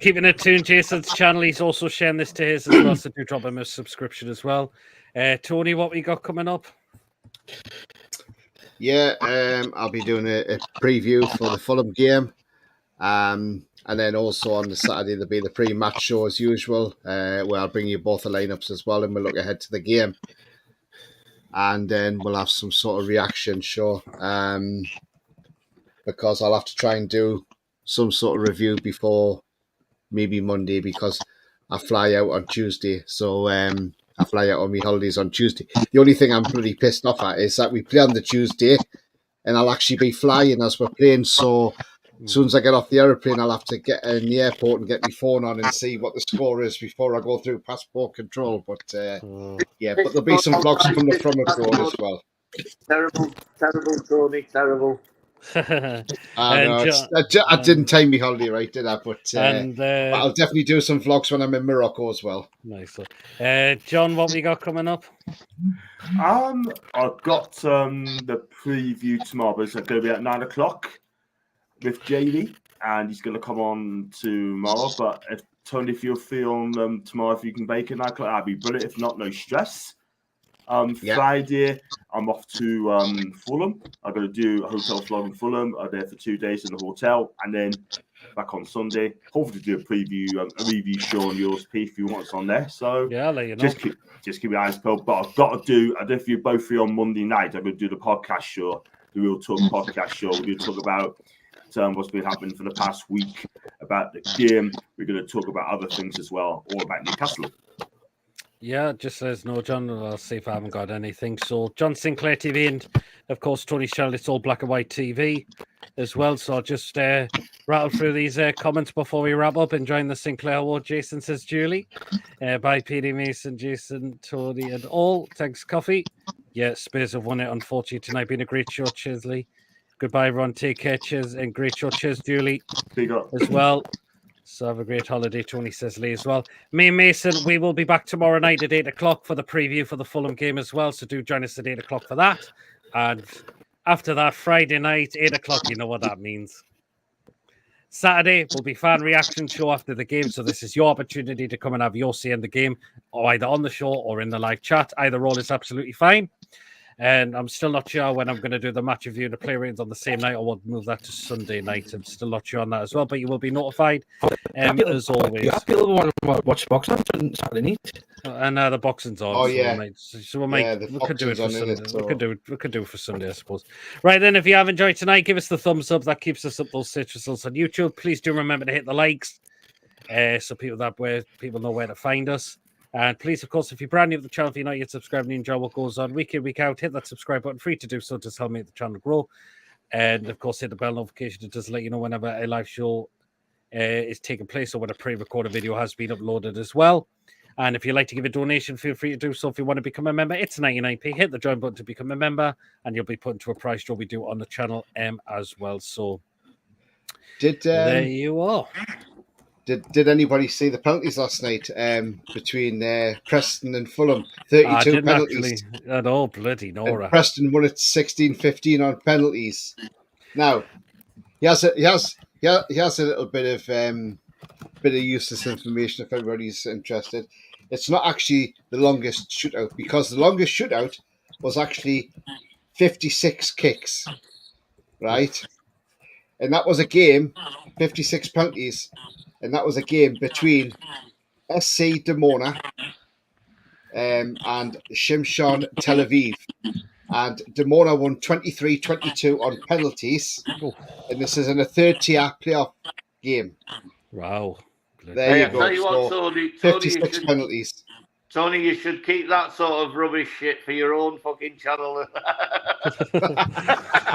Keeping it tuned, Jason's channel. He's also sharing this to his as well, so do drop him a subscription as well. Tony, what we got coming up? Yeah, I'll be doing a preview for the Fulham game, and then also on the Saturday there'll be the pre-match show as usual, where I'll bring you both the lineups as well, and we'll look ahead to the game, and then we'll have some sort of reaction show, because I'll have to try and do some sort of review before maybe Monday, because I fly out on Tuesday. So I fly out on my holidays on Tuesday. The only thing I'm bloody pissed off at is that we play on the Tuesday, and I'll actually be flying as we're playing. So as soon as I get off the aeroplane, I'll have to get in the airport and get my phone on and see what the score is before I go through passport control. But yeah, but there'll be some vlogs from abroad as well. Terrible, Tony, terrible. I didn't time my holiday right, did I? But I'll definitely do some vlogs when I'm in Morocco as well. Nice. John, what we got coming up? I've got the preview tomorrow. It's going to be at 9 o'clock with JD, and he's going to come on tomorrow. But Tony, if you're free on tomorrow, if you can bake at 9 o'clock, that'd be brilliant. If not, no stress. Friday, I'm off to Fulham. I'm going to do a hotel vlog in Fulham. I'm there for 2 days in the hotel, and then back on Sunday. Hopefully, do a preview, a review show on yours, Pete, if you want us on there. So yeah, I'll let you know. Just keep your eyes peeled. But I've got to do. I don't know if you're both free on Monday night. I'm going to do the podcast show, the Real Talk podcast show. We're going to talk about what's been happening for the past week, about the game. We're going to talk about other things as well, all about Newcastle. Yeah, just let us know, John. I'll see if I haven't got anything. So, John Sinclair TV and, of course, Tony's channel, it's all black and white TV as well. So, I'll just rattle through these comments before we wrap up. Enjoying the Sinclair Award, Jason says, Julie. Bye, PD Mason, Jason, Tony, and all. Thanks, Coffee. Yeah, Spurs have won it, unfortunately, tonight. Been a great show, Chesley. Goodbye, everyone. Take care, cheers, and great show. Cheers, Julie, as well. So have a great holiday, Tony says Lee as well. Me and Mason, we will be back tomorrow night at 8 o'clock for the preview for the Fulham game as well. So do join us at 8 o'clock for that. And after that, Friday night, 8 o'clock, you know what that means. Saturday will be fan reaction show after the game. So this is your opportunity to come and have your say in the game, or either on the show or in the live chat. Either role is absolutely fine. And I'm still not sure when I'm going to do the match review and the play ratings on the same night, or we'll move that to Sunday night. I'm still not sure on that as well, but you will be notified as always. You want to watch boxing on Saturday night? And the boxing's on. Oh yeah. So we might we could do it for Sunday. So. We could do it for Sunday, I suppose. Right then, if you have enjoyed tonight, give us the thumbs up. That keeps us up those search results on YouTube. Please do remember to hit the likes, so people know where to find us. And please, of course, if you're brand new to the channel, if you're not yet subscribed and you enjoy what goes on week in, week out, hit that subscribe button. Free to do so. Just help make the channel grow. And, of course, hit the bell notification to just let you know whenever a live show is taking place or when a pre-recorded video has been uploaded as well. And if you'd like to give a donation, feel free to do so. If you want to become a member, it's 99p. Hit the join button to become a member, and you'll be put into a prize draw we do on the channel as well. So there you are. Did anybody see the penalties last night between Preston and Fulham? 32 penalties. At all, bloody Nora. And Preston won it 16-15 on penalties. Now, he has a little bit of useless information if anybody's interested. It's not actually the longest shootout, because the longest shootout was actually 56 kicks, right? And that was a game, 56 penalties. And that was a game between SC Dimona and Shimshon Tel Aviv. And Dimona won 23-22 on penalties. And this is in a third-tier playoff game. Wow. There you go. Tell you what, Tony, 56 penalties. Tony, you should keep that sort of rubbish shit for your own fucking channel.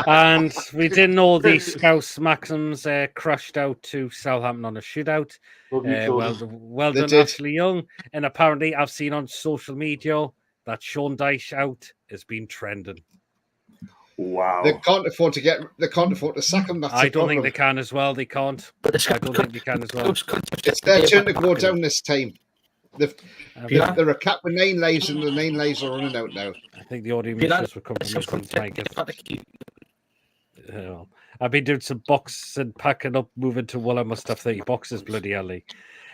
And we didn't know the Scouse Maxims crushed out to Southampton on a shootout. Well done, Ashley Young. And apparently, I've seen on social media that Sean Dyche out has been trending. Wow. They can't afford to sack him. I don't think they can as well. They can't. I don't think they can as well. It's their turn to go down this time. They're a cap with 9 lives, and the 9 lives are running out now. I think the audio missions will come from I've been doing some boxing, packing up, moving to I must have 30 boxes, bloody hell.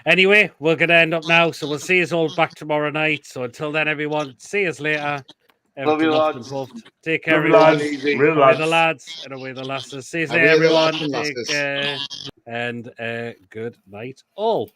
Anyway, we're going to end up now, so we'll see you all back tomorrow night. So until then, everyone, see us later. Love you, lads. Take care, everyone. Away the lads and away the lasses. See you later, everyone. Take care and good night all.